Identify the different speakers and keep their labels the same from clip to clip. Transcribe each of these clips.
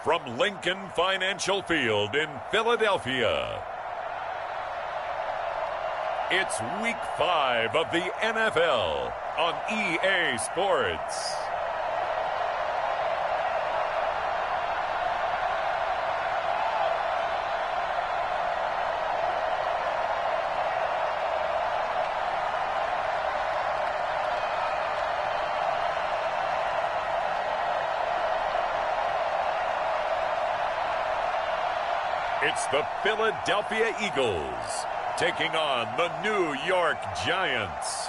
Speaker 1: from Lincoln Financial Field in Philadelphia. It's Week 5 of the NFL on EA Sports. It's the Philadelphia Eagles taking on the New York Giants.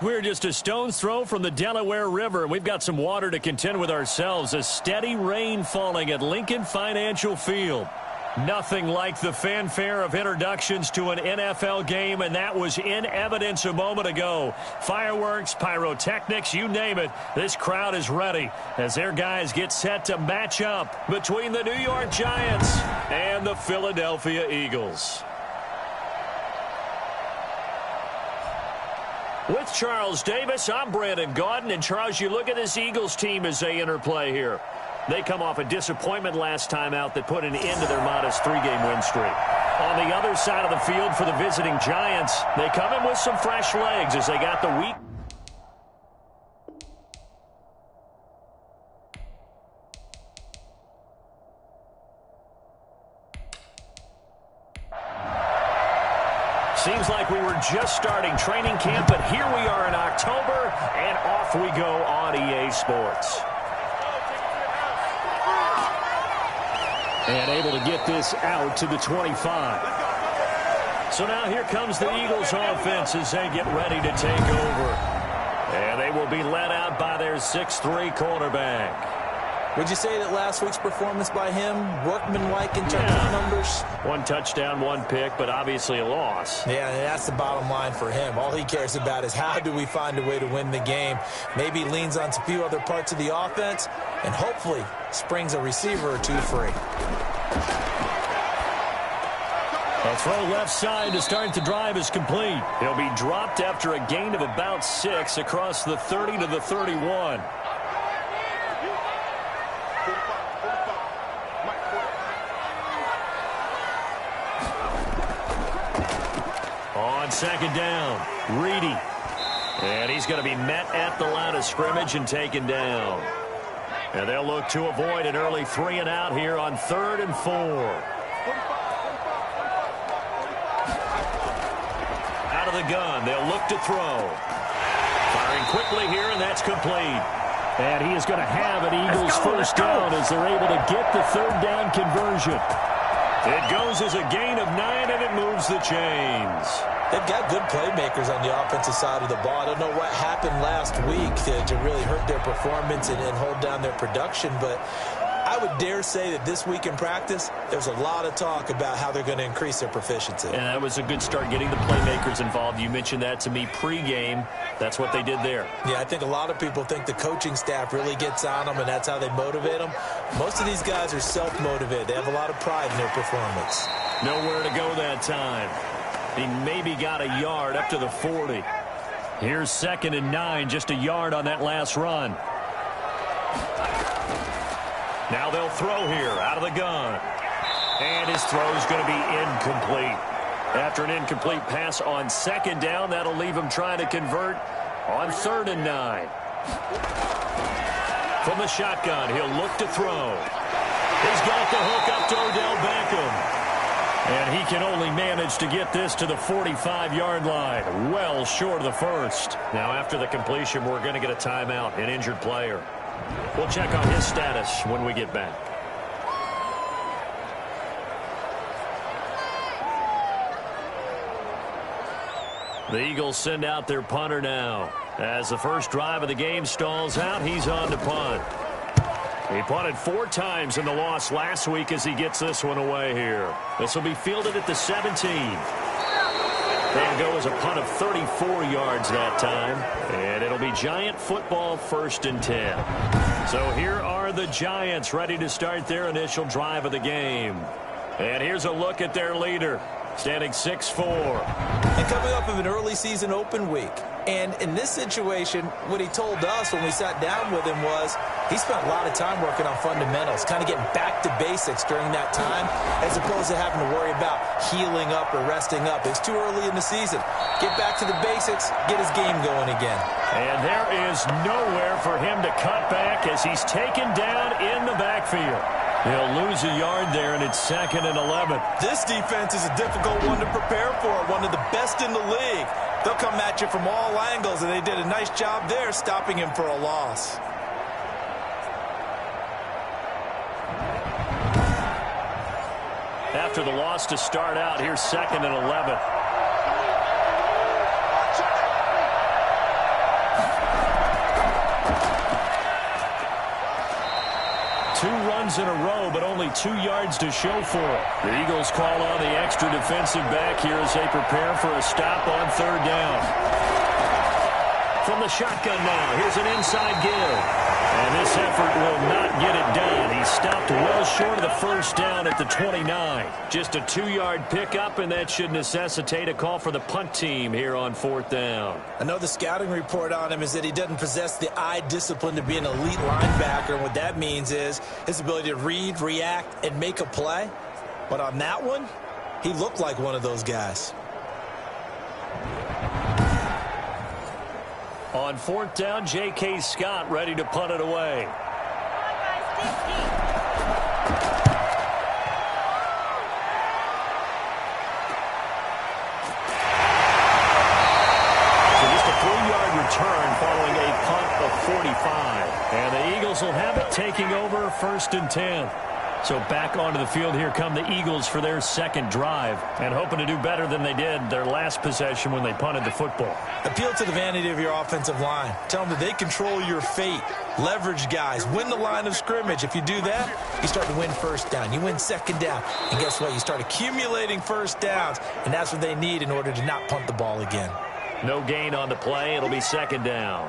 Speaker 2: We're just a stone's throw from the Delaware River, and we've got some water to contend with ourselves. A steady rain falling at Lincoln Financial Field. Nothing like the fanfare of introductions to an NFL game, and that was in evidence a moment ago. Fireworks, pyrotechnics, you name it. This crowd is ready as their guys get set to match up between the New York Giants and the Philadelphia Eagles. With Charles Davis, I'm Brandon Gaudin, and Charles, you look at this Eagles team as they interplay here. They come off a disappointment last time out that put an end to their modest three-game win streak. On the other side of the field for the visiting Giants, they come in with some fresh legs as they got the week. Seems like we were just starting training camp, but here we are in October, and off we go on EA Sports. And able to get this out to the 25. So now here comes the Eagles offense as they get ready to take over. And they will be led out by their 6'3" cornerback.
Speaker 3: Would you say that last week's performance by him, workmanlike in terms of numbers?
Speaker 2: One touchdown, one pick, but obviously a loss.
Speaker 3: Yeah, that's the bottom line for him. All he cares about is how do we find a way to win the game. Maybe leans on a few other parts of the offense, and hopefully springs a receiver or two free.
Speaker 2: A throw left side to start the drive is complete. He'll be dropped after a gain of about 6 across the 30 to the 31. On second down, Reedy. And he's going to be met at the line of scrimmage and taken down. And they'll look to avoid an early 3 and out here on 3rd and 4. Out of the gun, they'll look to throw. Firing quickly here, and that's complete. And he is going to have an Eagles first down as they're able to get the 3rd down conversion. It goes as a gain of 9, and it moves the chains.
Speaker 3: They've got good playmakers on the offensive side of the ball. I don't know what happened last week to really hurt their performance and hold down their production, but I would dare say that this week in practice, there's a lot of talk about how they're going to increase their proficiency.
Speaker 2: And that was a good start getting the playmakers involved. You mentioned that to me pregame. That's what they did there.
Speaker 3: Yeah, I think a lot of people think the coaching staff really gets on them, and that's how they motivate them. Most of these guys are self-motivated. They have a lot of pride in their performance.
Speaker 2: Nowhere to go that time. He maybe got a yard up to the 40. Here's 2nd and 9, just a yard on that last run. Now they'll throw here out of the gun. And his throw is going to be incomplete. After an incomplete pass on 2nd down, that'll leave him trying to convert on 3rd and 9. From the shotgun, he'll look to throw. He's got the hook up to Odell Beckham. And he can only manage to get this to the 45-yard line, well short of the first. Now, after the completion, we're going to get a timeout, an injured player. We'll check on his status when we get back. The Eagles send out their punter now. As the first drive of the game stalls out, he's on to punt. He punted 4 times in the loss last week as he gets this one away here. This will be fielded at the 17. They'll go as a punt of 34 yards that time. And it'll be Giant football 1st and 10. So here are the Giants ready to start their initial drive of the game. And here's a look at their leader. standing 6-4.
Speaker 3: And coming up of an early season open week. And in this situation, what he told us when we sat down with him was he spent a lot of time working on fundamentals, kind of getting back to basics during that time, as opposed to having to worry about healing up or resting up. It's too early in the season. Get back to the basics, get his game going again.
Speaker 2: And there is nowhere for him to cut back as he's taken down in the backfield. He'll lose a yard there, and it's 2nd and 11.
Speaker 3: This defense is a difficult one to prepare for, one of the best in the league. They'll come at you from all angles, and they did a nice job there stopping him for a loss.
Speaker 2: After the loss to start out, here's 2nd and 11. Two runs in a row, but only 2 yards to show for it. The Eagles call on the extra defensive back here as they prepare for a stop on 3rd down. From the shotgun now, here's an inside give. And this effort will not get it done. He stopped well short of the 1st down at the 29. Just a 2-yard pickup, and that should necessitate a call for the punt team here on 4th down.
Speaker 3: I know the scouting report on him is that he doesn't possess the eye discipline to be an elite linebacker. And what that means is his ability to read, react, and make a play. But on that one, he looked like one of those guys.
Speaker 2: On 4th down, J.K. Scott ready to punt it away. So just a 3-yard return following a punt of 45. And the Eagles will have it, taking over 1st and 10. So back onto the field here come the Eagles for their 2nd drive, and hoping to do better than they did their last possession when they punted the football.
Speaker 3: Appeal to the vanity of your offensive line. Tell them that they control your fate. Leverage guys. Win the line of scrimmage. If you do that, you start to win 1st down. You win 2nd down. And guess what? You start accumulating 1st downs, and that's what they need in order to not punt the ball again.
Speaker 2: No gain on the play. It'll be 2nd down.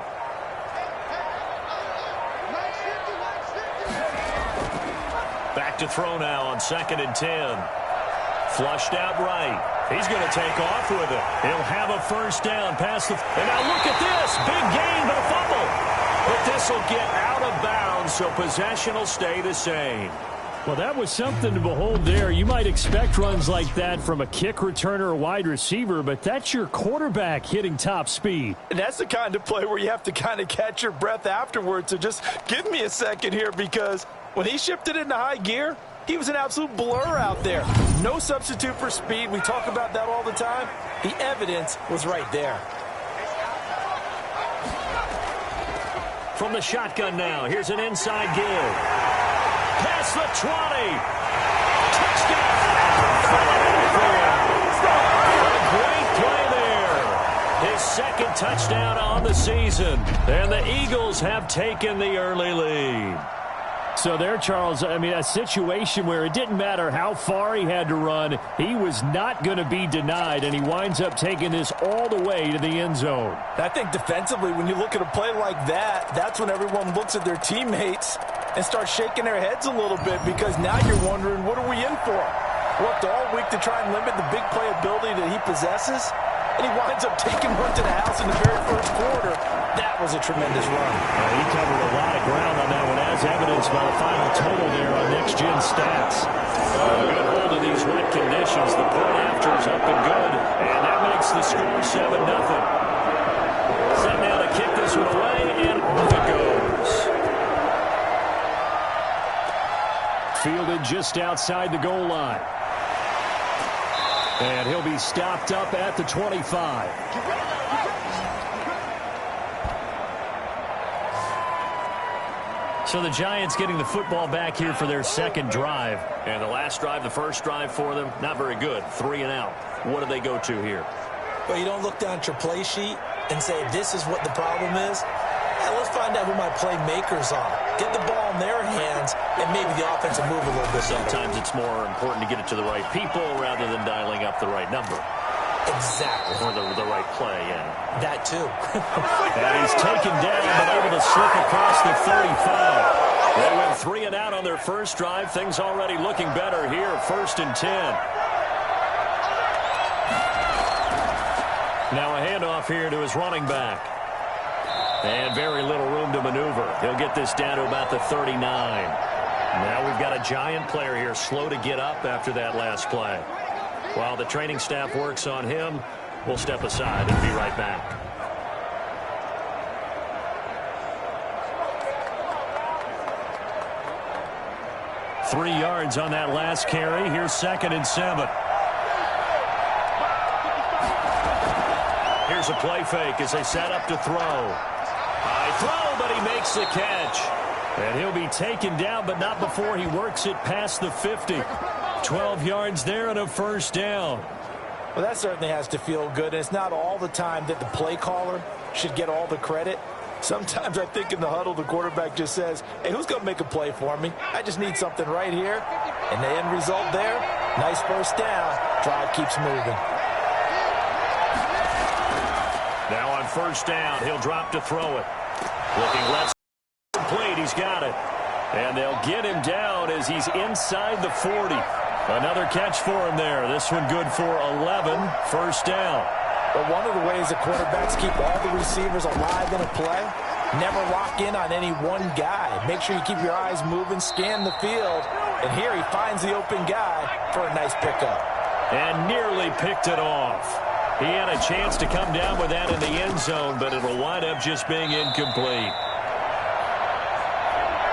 Speaker 2: Back to throw now on 2nd and 10. Flushed out right. He's going to take off with it. He'll have a 1st down past the... And now look at this. Big gain, but a fumble. But this will get out of bounds, so possession will stay the same.
Speaker 4: Well, that was something to behold there. You might expect runs like that from a kick returner or wide receiver, but that's your quarterback hitting top speed.
Speaker 3: And that's the kind of play where you have to kind of catch your breath afterwards. So just give me a second here, because when he shifted into high gear, he was an absolute blur out there. No substitute for speed. We talk about that all the time. The evidence was right there.
Speaker 2: From the shotgun now, here's an inside give. Past the 20. Touchdown! A great play there. His 2nd touchdown on the season. And the Eagles have taken the early lead.
Speaker 4: So there, Charles, I mean, a situation where it didn't matter how far he had to run, he was not going to be denied, and he winds up taking this all the way to the end zone.
Speaker 3: I think defensively, when you look at a play like that, that's when everyone looks at their teammates and starts shaking their heads a little bit, because now you're wondering, what are we in for? Worked all week to try and limit the big play ability that he possesses, and he winds up taking one to the house in the very 1st quarter. That was a tremendous run.
Speaker 2: He covered a lot of ground on that one, as evidenced by the final total there on Next Gen Stats. Good hold of these wet conditions. The point after is up and good, and that makes the score 7-0. Set now to kick this one away, and off it goes.
Speaker 4: Fielded just outside the goal line. And he'll be stopped up at the 25.
Speaker 2: So the Giants getting the football back here for their 2nd drive. And the last drive, the 1st drive for them, not very good. 3 and out. What do they go to here?
Speaker 3: Well, you don't look down at your play sheet and say, this is what the problem is. Yeah, let's find out who my playmakers are. Get the ball in their hands, and maybe the offense will move a little bit.
Speaker 2: Sometimes it's more important to get it to the right people rather than dialing up the right number.
Speaker 3: Exactly.
Speaker 2: Or the right play, yeah.
Speaker 3: That too.
Speaker 2: And he's taken down, but able to slip across the 35. They went 3 and out on their 1st drive. Things already looking better here. 1st and 10. Now a handoff here to his running back. And very little room to maneuver. He'll get this down to about the 39. Now we've got a Giant player here slow to get up after that last play. While the training staff works on him, we'll step aside and be right back. Three yards on that last carry. Here's 2nd and 7. Here's a play fake as they set up to throw. High throw, but he makes the catch. And he'll be taken down, but not before he works it past the 50. 12 yards there and a first down.
Speaker 3: Well, that certainly has to feel good. And it's not all the time that the play caller should get all the credit. Sometimes I think in the huddle, the quarterback just says, hey, who's going to make a play for me? I just need something right here. And the end result there, nice first down. Drive keeps moving.
Speaker 2: Now on first down, he'll drop to throw it. Looking left, complete, he's got it. And they'll get him down as he's inside the 40. Another catch for him there. This one good for 11, first down.
Speaker 3: But one of the ways the quarterbacks keep all the receivers alive in a play, never lock in on any one guy. Make sure you keep your eyes moving, scan the field. And here he finds the open guy for a nice pickup.
Speaker 2: And nearly picked it off. He had a chance to come down with that in the end zone, but it'll wind up just being incomplete.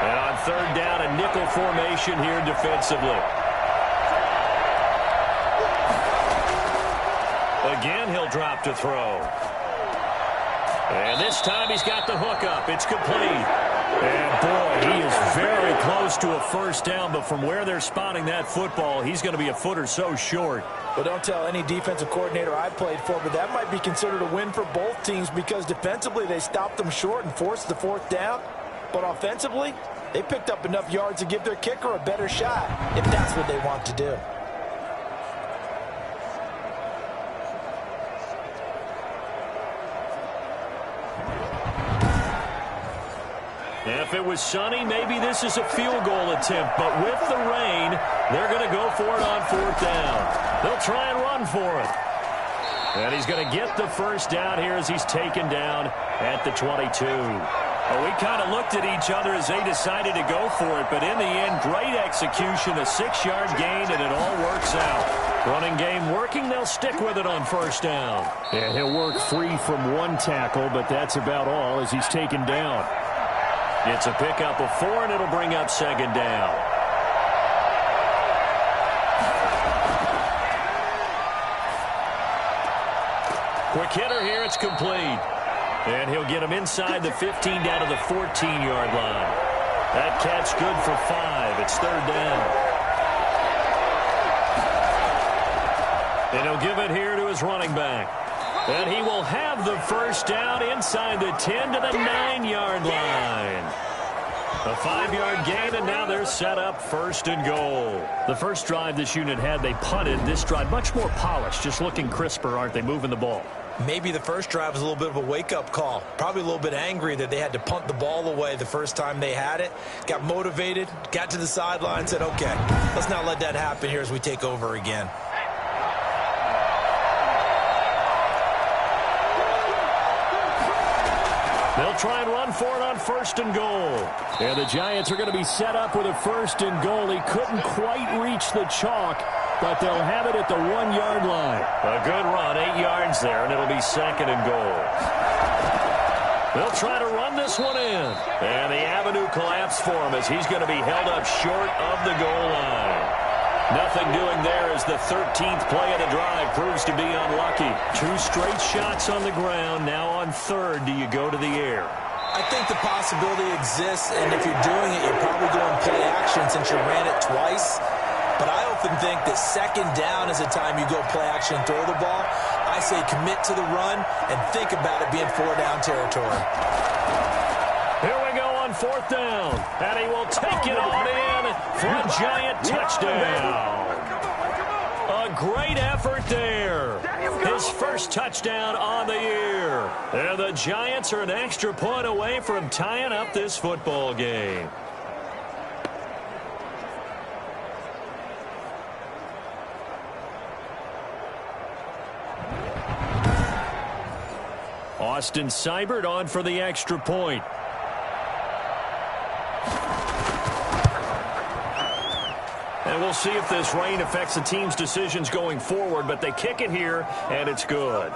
Speaker 2: And on third down, a nickel formation here defensively. Again, he'll drop to throw. And this time he's got the hook up. It's complete. And boy, he is very close to a first down, but from where they're spotting that football, he's going to be a foot or so short.
Speaker 3: Well, don't tell any defensive coordinator I played for, but that might be considered a win for both teams because defensively they stopped them short and forced the fourth down. But offensively, they picked up enough yards to give their kicker a better shot if that's what they want to do.
Speaker 2: If it was sunny, maybe this is a field goal attempt. But with the rain, they're going to go for it on fourth down. They'll try and run for it. And he's going to get the first down here as he's taken down at the 22. Well, we kind of looked at each other as they decided to go for it. But in the end, great execution, a 6-yard gain, and it all works out. Running game working, they'll stick with it on first down.
Speaker 4: And he'll work free from one tackle, but that's about all as he's taken down.
Speaker 2: It's a pickup of 4, and it'll bring up second down. Quick hitter here, it's complete. And he'll get him inside the 15 down to the 14-yard line. That catch good for 5. It's third down. And he'll give it here to his running back. And he will have the first down inside the 10 to the 9-yard line. A 5-yard gain, and now they're set up first and goal.
Speaker 4: The first drive this unit had, they punted. This drive, much more polished, just looking crisper, aren't they, moving the ball?
Speaker 3: Maybe the first drive was a little bit of a wake-up call. Probably a little bit angry that they had to punt the ball away the first time they had it. Got motivated, got to the sideline, said, okay, let's not let that happen here as we take over again.
Speaker 4: They'll try and run for it on first and goal. And the Giants are going to be set up with a first and goal. He couldn't quite reach the chalk, but they'll have it at the 1-yard line.
Speaker 2: A good run, 8 yards there, and it'll be second and goal. They'll try to run this one in. And the avenue collapsed for him as he's going to be held up short of the goal line. Nothing doing there as the 13th play of the drive proves to be unlucky. 2 straight shots on the ground. Now on third, do you go to the air?
Speaker 3: I think the possibility exists, and if you're doing it, you're probably going play action since you ran it twice. But I often think that second down is the time you go play action and throw the ball. I say commit to the run and think about it being 4-down territory.
Speaker 2: Here we go on fourth down, and he will take it on in for a Giant touchdown. A great effort there. His first touchdown on the year. And the Giants are an extra point away from tying up this football game. lost, and Seibert on for the extra point. And we'll see if this rain affects the team's decisions going forward, but they kick it here, and it's good.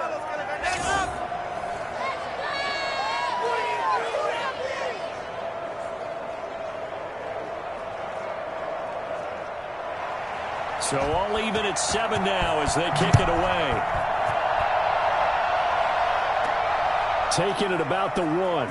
Speaker 2: So all even at 7 now as they kick it away.
Speaker 4: Taking it about the 1.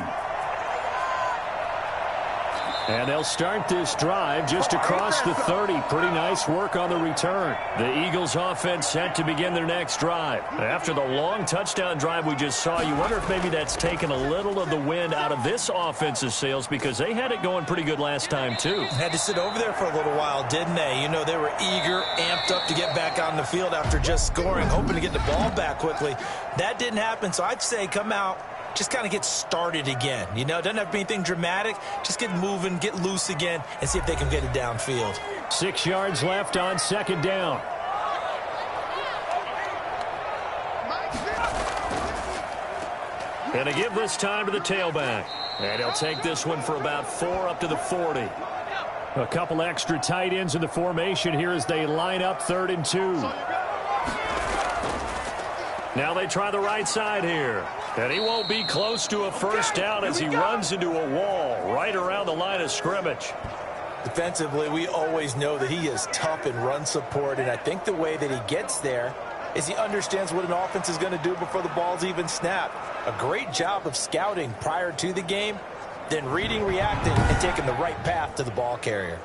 Speaker 4: And they'll start this drive just across the 30. Pretty nice work on the return.
Speaker 2: The Eagles offense set to begin their next drive. After the long touchdown drive we just saw, you wonder if maybe that's taken a little of the wind out of this offense's sails because they had it going pretty good last time too.
Speaker 3: Had to sit over there for a little while, didn't they? You know, they were eager, amped up to get back on the field after just scoring, hoping to get the ball back quickly. That didn't happen, so I'd say come out, just kind of get started again. You know, it doesn't have to be anything dramatic. Just get moving, get loose again, and see if they can get it downfield.
Speaker 4: 6 yards left on 2nd down.
Speaker 2: And to give this time to the tailback. And he'll take this one for about 4 up to the 40.
Speaker 4: A couple extra tight ends in the formation here as they line up 3rd and 2.
Speaker 2: Now they try the right side here. And he won't be close to a first down as he runs into a wall right around the line of scrimmage.
Speaker 3: Defensively, we always know that he is tough in run support, and I think the way that he gets there is he understands what an offense is going to do before the ball's even snapped. A great job of scouting prior to the game, then reading, reacting, and taking the right path to the ball carrier.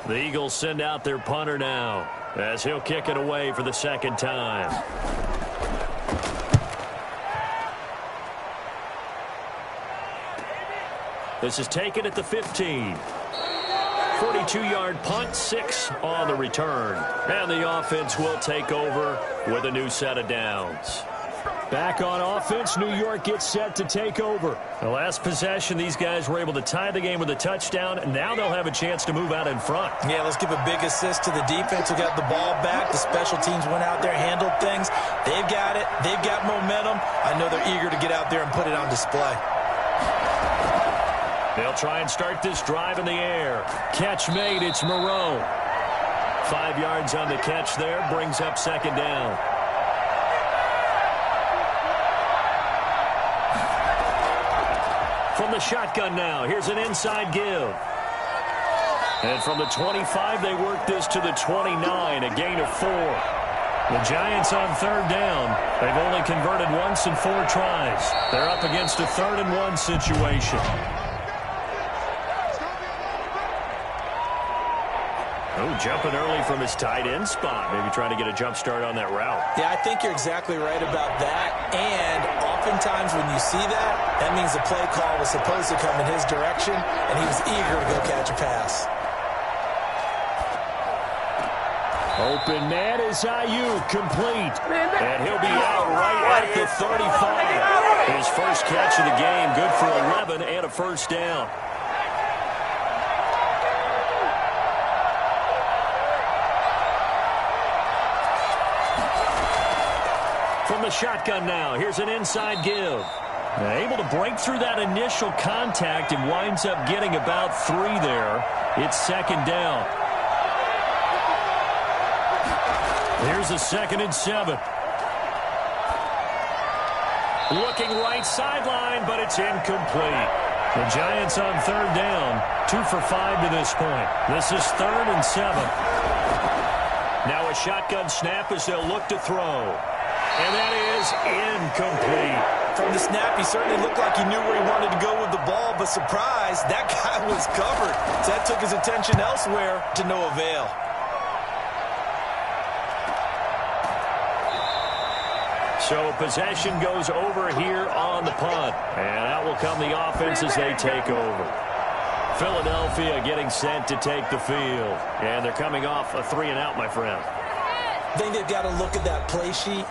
Speaker 2: The Eagles send out their punter now as he'll kick it away for the 2nd time. This is taken at the 15. 42-yard punt, 6 on the return. And the offense will take over with a new set of downs.
Speaker 4: Back on offense, New York gets set to take over.
Speaker 2: The last possession, these guys were able to tie the game with a touchdown, and now they'll have a chance to move out in front.
Speaker 3: Yeah, let's give a big assist to the defense who got the ball back. The special teams went out there, handled things. They've got it. They've got momentum. I know they're eager to get out there and put it on display.
Speaker 2: They'll try and start this drive in the air. Catch made, it's Moreau. 5 yards on the catch there, brings up 2nd down. From the shotgun now, here's an inside give. And from the 25, they work this to the 29, a gain of 4. The Giants on 3rd down. They've only converted once in 4 tries. They're up against a 3rd and 1 situation. Oh, jumping early from his tight end spot. Maybe trying to get a jump start on that route.
Speaker 3: Yeah, I think you're exactly right about that. And oftentimes when you see that, that means the play call was supposed to come in his direction, and he was eager to go catch a pass.
Speaker 4: Open man is Ayuk, complete.
Speaker 2: And he'll be out right at the 35. His first catch of the game, good for 11 and a first down. From the shotgun now, here's an inside give. Able to break through that initial contact and winds up getting about 3 there. It's 2nd down. Here's a 2nd and 7. Looking right sideline, but it's incomplete. The Giants on 3rd down, 2 for 5 to this point. This is 3rd and 7. Now a shotgun snap as they'll look to throw. And that is incomplete.
Speaker 3: From the snap, he certainly looked like he knew where he wanted to go with the ball, but surprise, that guy was covered. So that took his attention elsewhere to no avail.
Speaker 2: So possession goes over here on the punt. And out will come the offense as they take over. Philadelphia getting set to take the field. And they're coming off a 3 and out, my friend.
Speaker 3: I think they've got to look at that play sheet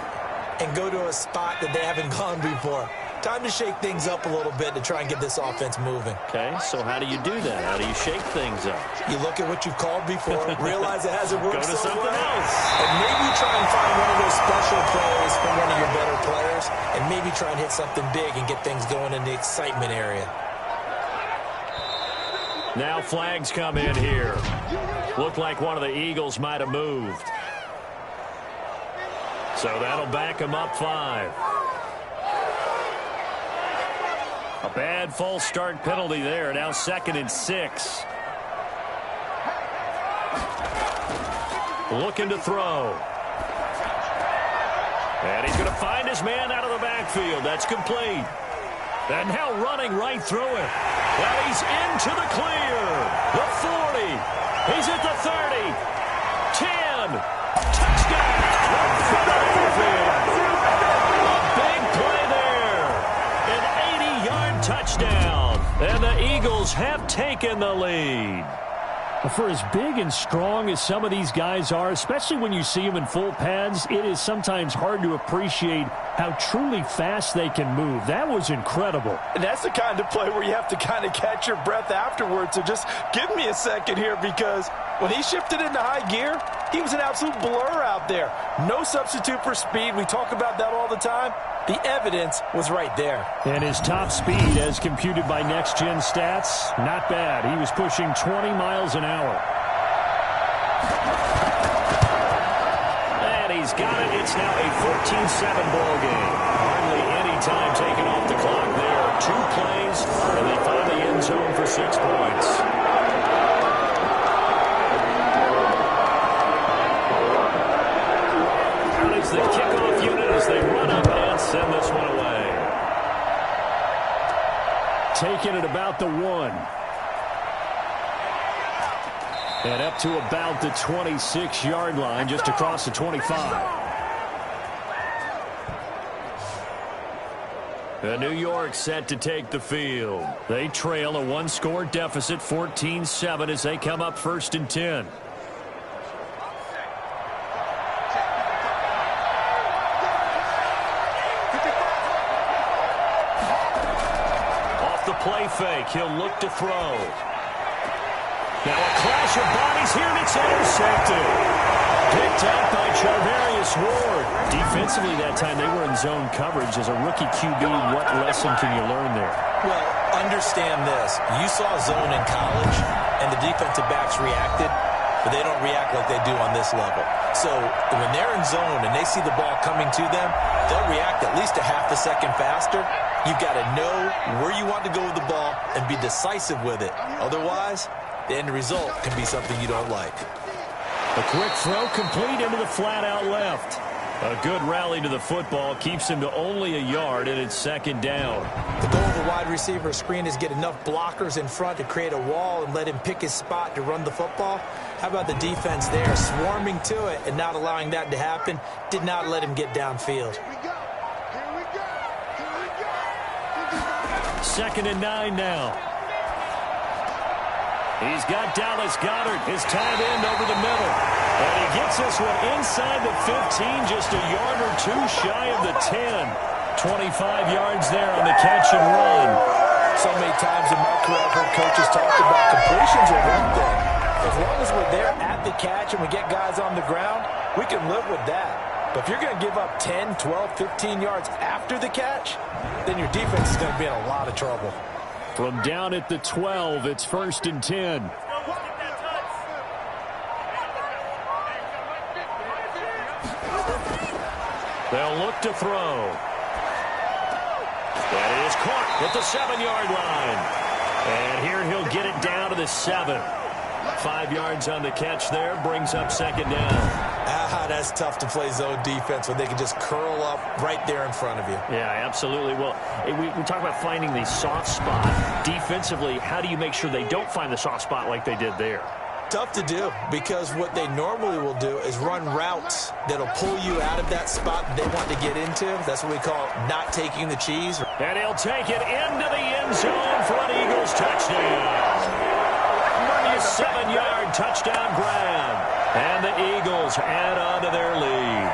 Speaker 3: and go to a spot that they haven't gone before. Time to shake things up a little bit to try and get this offense moving.
Speaker 2: Okay, so how do you do that? How do you shake things up?
Speaker 3: You look at what you've called before, realize it hasn't worked
Speaker 2: Go to
Speaker 3: so
Speaker 2: something
Speaker 3: well,
Speaker 2: else.
Speaker 3: and maybe try and find one of those special plays from one of your better players, and maybe try and hit something big and get things going in the excitement area.
Speaker 2: Now flags come in here. Looked like one of the Eagles might have moved. So that'll back them up 5. A bad false start penalty there. Now 2nd and 6. Looking to throw. And he's going to find his man out of the backfield. That's complete. And now running right through it. And he's into the clear. The 40. He's at the 30. 10. Touchdown. Right through the backfield. A big play there. An 80-yard touchdown. And the Eagles have taken the lead.
Speaker 4: For as big and strong as some of these guys are, especially when you see them in full pads, it is sometimes hard to appreciate how truly fast they can move. That was incredible.
Speaker 5: And that's the kind of play where you have to kind of catch your breath afterwards. So just give me a second here, because when he shifted into high gear, he was an absolute blur out there. No substitute for speed. We talk about that all the time. The evidence was right there.
Speaker 4: And his top speed, as computed by Next Gen Stats, not bad. He was pushing 20 miles an hour.
Speaker 2: And he's got it. It's now a 14-7 ball game. Hardly any time taken off the clock there. 2 plays, and they find the end zone for 6 points. Out is the kickoff unit as they run up and send this one away.
Speaker 4: Taking it about the 1. And up to about the 26-yard line, just across the 25.
Speaker 2: And New York set to take the field. They trail a 1-score deficit, 14-7, as they come up 1st and 10. Off the play fake, he'll look to throw. Now a clash of bodies here, and it's intercepted. Picked up by Charvarius Ward. Defensively that time, they were in zone coverage. As a rookie QB, what lesson can you learn there?
Speaker 3: Well, understand this. You saw zone in college, and the defensive backs reacted, but they don't react like they do on this level. So when they're in zone and they see the ball coming to them, they'll react at least a half a second faster. You've got to know where you want to go with the ball and be decisive with it. Otherwise, the end result can be something you don't like.
Speaker 2: A quick throw complete into the flat out left. A good rally to the football keeps him to only a yard, and it's 2nd down.
Speaker 3: The goal of the wide receiver screen is get enough blockers in front to create a wall and let him pick his spot to run the football. How about the defense there, swarming to it and not allowing that to happen? Did not let him get downfield.
Speaker 2: 2nd and 9 now. He's got Dallas Goedert, his tight end, over the middle. And he gets this one inside the 15, just a yard or 2 shy of the 10. 25 yards there on the catch and run.
Speaker 5: So many times in my career I've heard coaches talk about completions are one thing. As long as we're there at the catch and we get guys on the ground, we can live with that. But if you're going to give up 10, 12, 15 yards after the catch, then your defense is going to be in a lot of trouble.
Speaker 4: From down at the 12, it's 1st and 10.
Speaker 2: They'll look to throw. That is caught at the 7-yard line. And here he'll get it down to the 7. 5 yards on the catch there, brings up 2nd down.
Speaker 3: That's tough to play zone defense when they can just curl up right there in front of you.
Speaker 2: Yeah, absolutely. Well, we talk about finding the soft spot. Defensively, how do you make sure they don't find the soft spot like they did there?
Speaker 3: Tough to do, because what they normally will do is run routes that'll pull you out of that spot that they want to get into. That's what we call not taking the cheese.
Speaker 2: And he'll take it into the end zone for an Eagles touchdown. 7-yard touchdown grab. And the Eagles add on to their lead.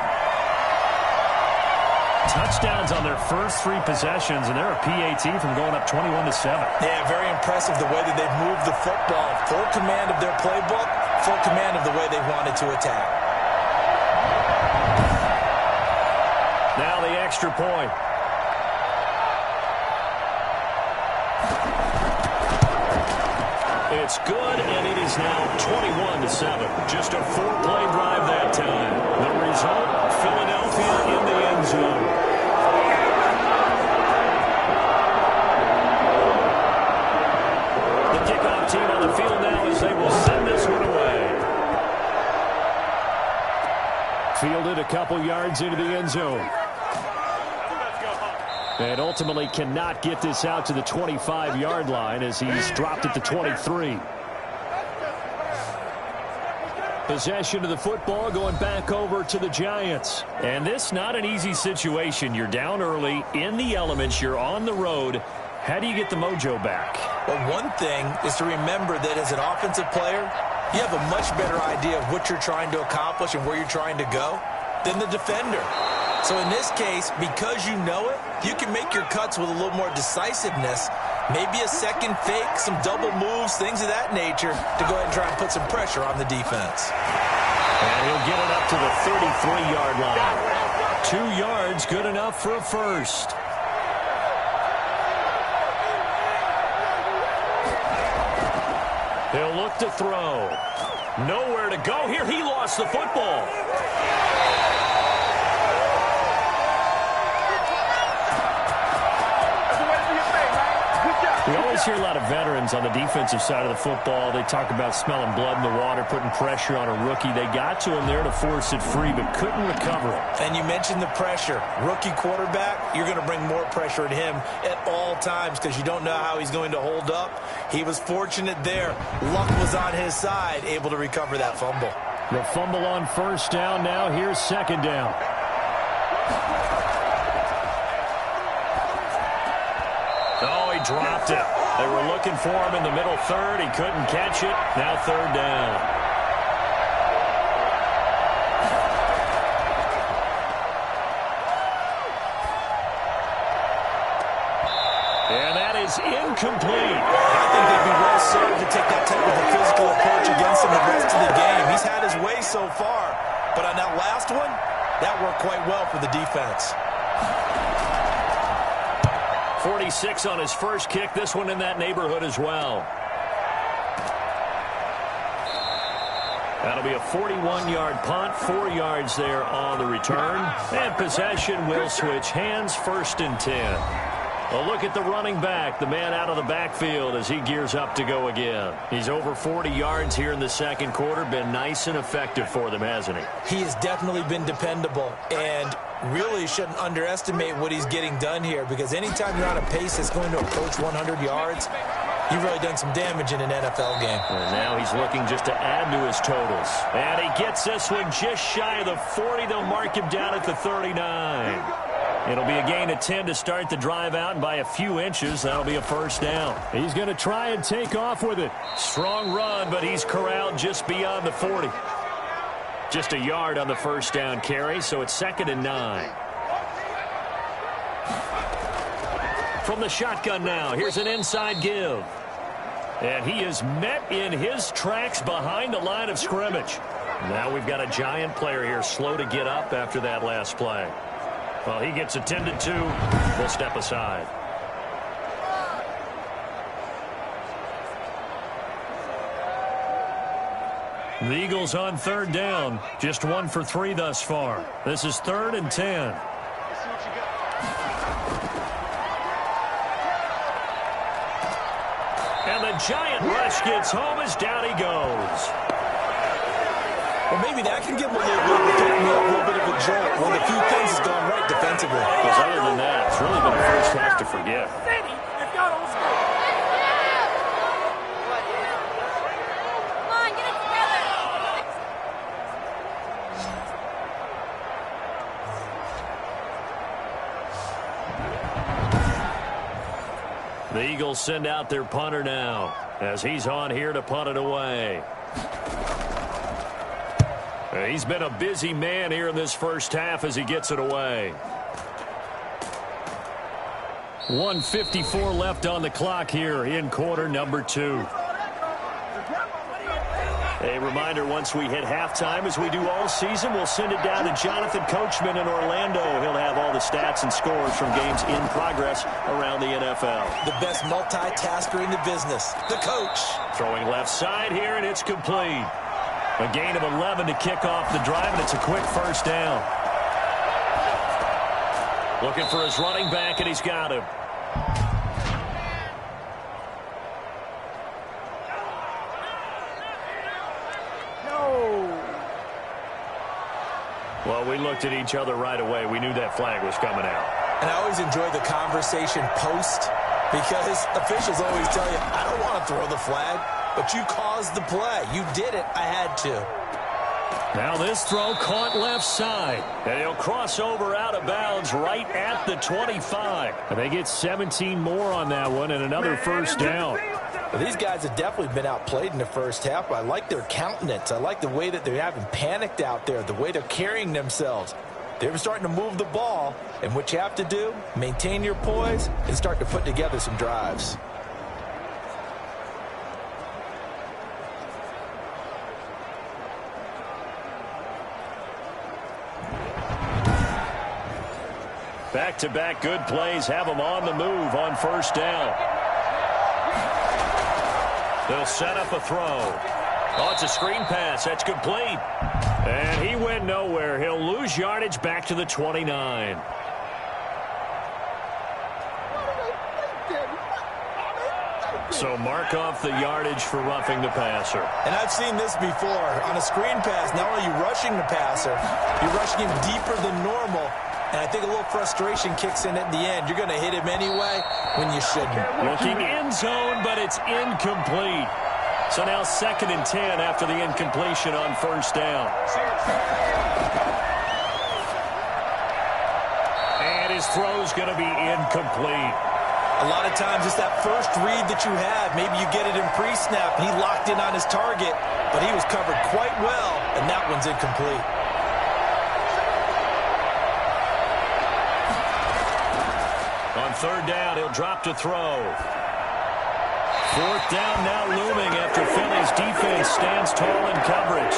Speaker 2: touchdowns on their first 3 possessions, and they're a PAT from going up 21-7.
Speaker 3: Yeah, very impressive the way that they've moved the football. Full command of their playbook, full command of the way they wanted to attack.
Speaker 2: Now the extra point. It's good, and it is now 21-7. Just a 4-play drive that time. The result, Philadelphia in the end zone. The kickoff team on the field now as they will send this one away. Fielded a couple yards into the end zone. And ultimately cannot get this out to the 25-yard line as he's dropped at the 23. Possession of the football going back over to the Giants. And this not an easy situation. You're down early, in the elements, you're on the road. How do you get the mojo back?
Speaker 3: Well, one thing is to remember that as an offensive player, you have a much better idea of what you're trying to accomplish and where you're trying to go than the defender. So in this case, because you know it, you can make your cuts with a little more decisiveness, maybe a second fake, some double moves, things of that nature, to go ahead and try and put some pressure on the defense.
Speaker 2: And he'll get it up to the 33-yard line. 2 yards, good enough for a first. He'll look to throw. Nowhere to go here. He lost the football. We always hear a lot of veterans on the defensive side of the football. They talk about smelling blood in the water, putting pressure on a rookie. They got to him there to force it free, but couldn't recover it.
Speaker 3: And you mentioned the pressure. Rookie quarterback, you're going to bring more pressure at him at all times because you don't know how he's going to hold up. He was fortunate there. Luck was on his side, able to recover that fumble.
Speaker 2: The fumble on first down now. Here's second down. Oh, he dropped it. They were looking for him in the middle third. He couldn't catch it. Now third down. And that is incomplete.
Speaker 3: I think they'd be well served to take that type of a physical approach against him the rest of the game. He's had his way so far, but on that last one, that worked quite well for the defense.
Speaker 2: 46 on his first kick. This one in that neighborhood as well. That'll be a 41-yard punt, 4 yards there on the return. And possession will switch hands, 1st and 10. A look at the running back, the man out of the backfield as he gears up to go again. He's over 40 yards here in the second quarter. Been nice and effective for them, hasn't he?
Speaker 3: He has definitely been dependable, and really shouldn't underestimate what he's getting done here, because anytime you're on a pace that's going to approach 100 yards, you've really done some damage in an NFL game.
Speaker 2: And now he's looking just to add to his totals. And he gets this one just shy of the 40. They'll mark him down at the 39. It'll be a gain of 10 to start the drive out, and by a few inches, that'll be a first down. He's going to try and take off with it. Strong run, but he's corralled just beyond the 40. Just a yard on the first down carry, so it's 2nd and 9. From the shotgun now, here's an inside give. And he is met in his tracks behind the line of scrimmage. Now we've got a Giant player here slow to get up after that last play. Well, he gets attended to. We'll step aside. The Eagles on third down. Just 1 for 3 thus far. This is 3rd and 10. And the Giant rush gets home as down he goes.
Speaker 3: Well, maybe that can give him a little bit of a jolt when a few things has gone right defensively.
Speaker 2: Because other than that, it's really been a first half to forget. The Eagles send out their punter now as he's on here to punt it away. He's been a busy man here in this first half as he gets it away. 1:54 left on the clock here in quarter number 2. A reminder, once we hit halftime, as we do all season, we'll send it down to Jonathan Coachman in Orlando. He'll have all the stats and scores from games in progress around the NFL.
Speaker 3: The best multitasker in the business, the coach.
Speaker 2: Throwing left side here, and it's complete. A gain of 11 to kick off the drive, and it's a quick first down. Looking for his running back, and he's got him. Well, we looked at each other right away. We knew that flag was coming out.
Speaker 3: And I always enjoy the conversation post, because officials always tell you, I don't want to throw the flag, but you caused the play. You did it. I had to.
Speaker 2: Now this throw caught left side, and he'll cross over out of bounds right at the 25.
Speaker 4: And they get 17 more on that one and another first down.
Speaker 3: Well, these guys have definitely been outplayed in the first half, but I like their countenance. I like the way that they haven't panicked out there, the way they're carrying themselves. They're starting to move the ball, and what you have to do, maintain your poise and start to put together some drives.
Speaker 2: Back-to-back good plays have them on the move on first down. They'll set up a throw. Oh, it's a screen pass. That's complete. And he went nowhere. He'll lose yardage back to the 29. So mark off the yardage for roughing the passer.
Speaker 3: And I've seen this before. On a screen pass, not only are you rushing the passer, you're rushing him deeper than normal. And I think a little frustration kicks in at the end. You're going to hit him anyway when you shouldn't.
Speaker 2: Looking end zone, but it's incomplete. So now 2nd and 10 after the incompletion on first down. And his throw's going to be incomplete.
Speaker 3: A lot of times it's that first read that you have. Maybe you get it in pre-snap, and he locked in on his target, but he was covered quite well, and that one's incomplete.
Speaker 2: On third down, he'll drop to throw. Fourth down now looming after Philly's defense stands tall in coverage.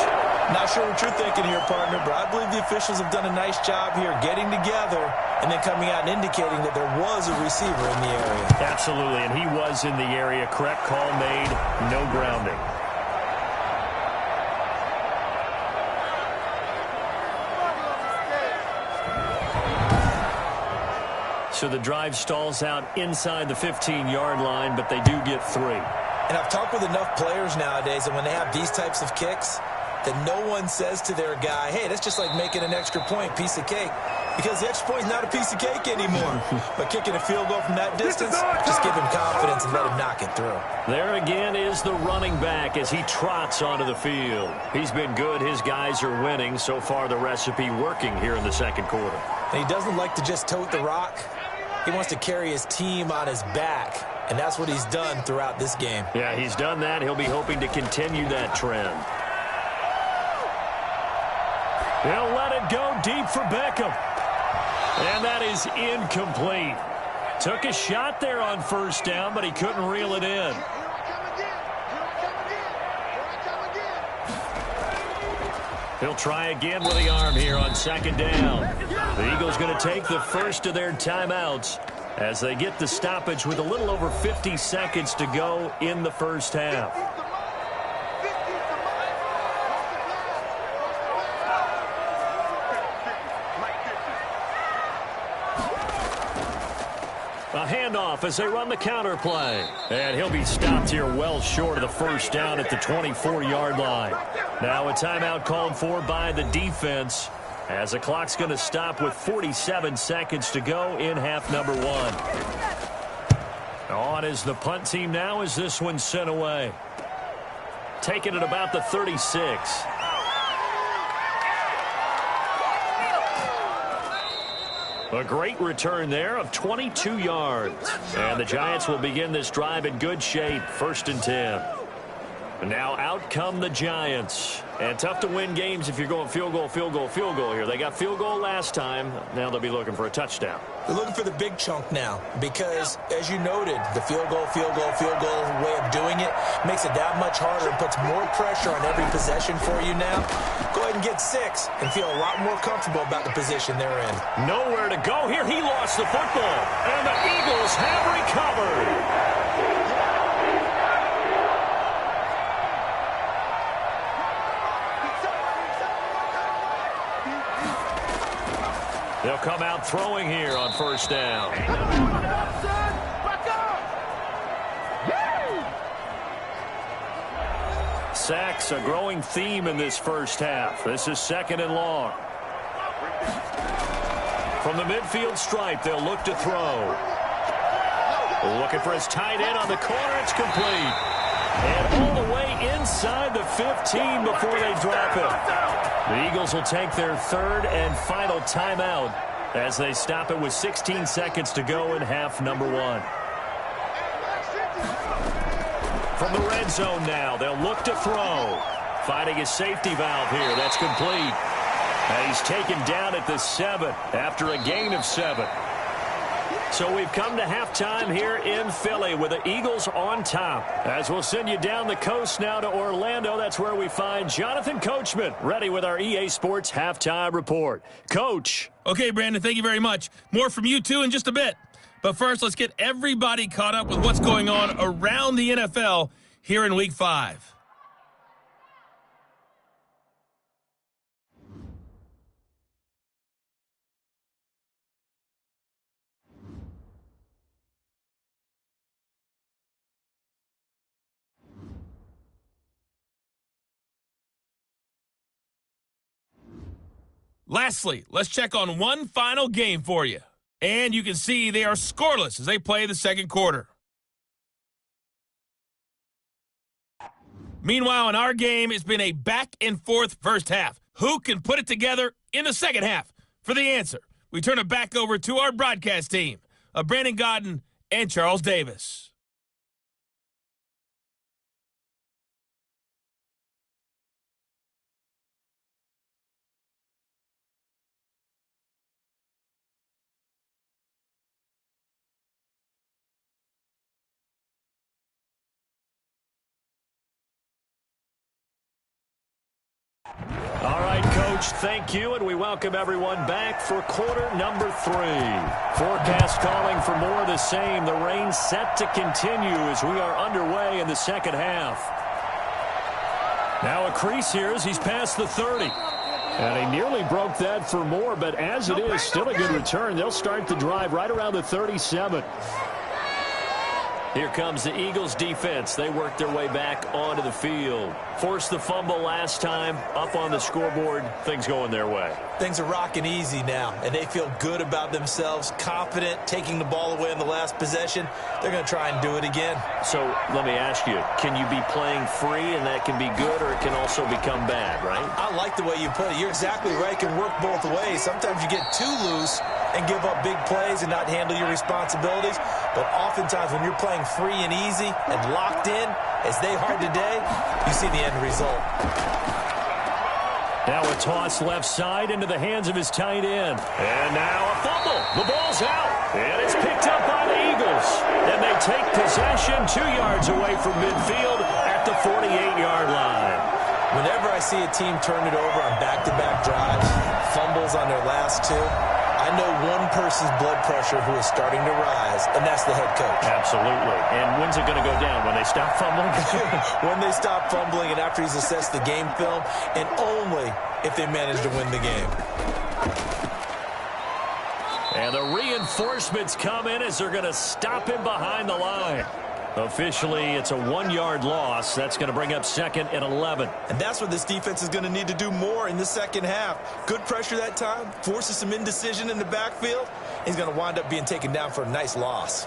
Speaker 3: Not sure what you're thinking here, partner, but I believe the officials have done a nice job here getting together and then coming out and indicating that there was a receiver in the area.
Speaker 2: Absolutely, and he was in the area. Correct call made, no grounding. So the drive stalls out inside the 15-yard line, but they do get 3.
Speaker 3: And I've talked with enough players nowadays, and when they have these types of kicks, that no one says to their guy, hey, that's just like making an extra point, piece of cake. Because the extra point is not a piece of cake anymore. But kicking a field goal from that distance, just give him confidence and let him knock it through.
Speaker 2: There again is the running back as he trots onto the field. He's been good. His guys are winning. So far, the recipe working here in the second quarter.
Speaker 3: And he doesn't like to just tote the rock. He wants to carry his team on his back, and that's what he's done throughout this game.
Speaker 2: Yeah, he's done that. He'll be hoping to continue that trend. He'll let it go deep for Beckham. And that is incomplete. Took a shot there on first down, but he couldn't reel it in. He'll try again with the arm here on second down. The Eagles going to take the first of their timeouts as they get the stoppage with a little over 50 seconds to go in the first half. A handoff as they run the counter play. And he'll be stopped here well short of the first down at the 24-yard line. Now a timeout called for by the defense as the clock's going to stop with 47 seconds to go in half number 1. On is the punt team now as this one's sent away. Taking it about the 36. A great return there of 22 yards. And the Giants will begin this drive in good shape. 1st and 10. And now out come the Giants. And tough to win games if you're going field goal, field goal, field goal here. They got field goal last time. Now they'll be looking for a touchdown.
Speaker 3: They're looking for the big chunk now because, as you noted, the field goal way of doing it makes it that much harder and puts more pressure on every possession for you now. Go ahead and get 6 and feel a lot more comfortable about the position they're in.
Speaker 2: Nowhere to go here. He lost the football. And the Eagles have recovered. They'll come out throwing here on first down. Sacks, a growing theme in this first half. This is 2nd and long. From the midfield stripe, they'll look to throw. Looking for his tight end on the corner. It's complete. And all the way inside the 15 before they drop it. The Eagles will take their 3rd and final timeout as they stop it with 16 seconds to go in half number 1. From the red zone now, they'll look to throw. Finding his safety valve here. That's complete. And he's taken down at the 7 after a gain of 7. So we've come to halftime here in Philly with the Eagles on top. As we'll send you down the coast now to Orlando, that's where we find Jonathan Coachman ready with our EA Sports Halftime Report. Coach.
Speaker 6: Okay, Brandon, thank you very much. More from you, too, in just a bit. But first, let's get everybody caught up with what's going on around the NFL here in Week 5. Lastly, let's check on one final game for you. And you can see they are scoreless as they play the second quarter. Meanwhile, in our game, it's been a back-and-forth first half. Who can put it together in the second half? For the answer, we turn it back over to our broadcast team of Brandon Godden and Charles Davis.
Speaker 2: All right, Coach, thank you, and we welcome everyone back for quarter number 3. Forecast calling for more of the same. The rain set to continue as we are underway in the second half. Now a crease here as he's past the 30. And he nearly broke that for more, but as it is, still a good return. They'll start the drive right around the 37. Here comes the Eagles defense. They work their way back onto the field. Forced the fumble last time, up on the scoreboard. Things going their way.
Speaker 3: Things are rocking easy now, and they feel good about themselves, confident, taking the ball away in the last possession. They're going to try and do it again.
Speaker 2: So let me ask you, can you be playing free and that can be good, or it can also become bad, right?
Speaker 3: I like the way you put it. You're exactly right. It can work both ways. Sometimes you get too loose and give up big plays and not handle your responsibilities. But oftentimes when you're playing free and easy and locked in, as they are today, you see the end result.
Speaker 2: Now a toss left side into the hands of his tight end. And now a fumble. The ball's out. And it's picked up by the Eagles. And they take possession 2 yards away from midfield at the 48-yard line.
Speaker 3: Whenever I see a team turn it over on back-to-back drives, fumbles on their last 2, I know one person's blood pressure who is starting to rise, and that's the head coach.
Speaker 2: Absolutely. And when's it going to go down? When they stop fumbling?
Speaker 3: When they stop fumbling and after he's assessed the game film, and only if they manage to win the game.
Speaker 2: And the reinforcements come in as they're going to stop him behind the line. Officially, it's a 1-yard loss. That's going to bring up 2nd and 11.
Speaker 3: And that's what this defense is going to need to do more in the second half. Good pressure that time, forces some indecision in the backfield. He's going to wind up being taken down for a nice loss.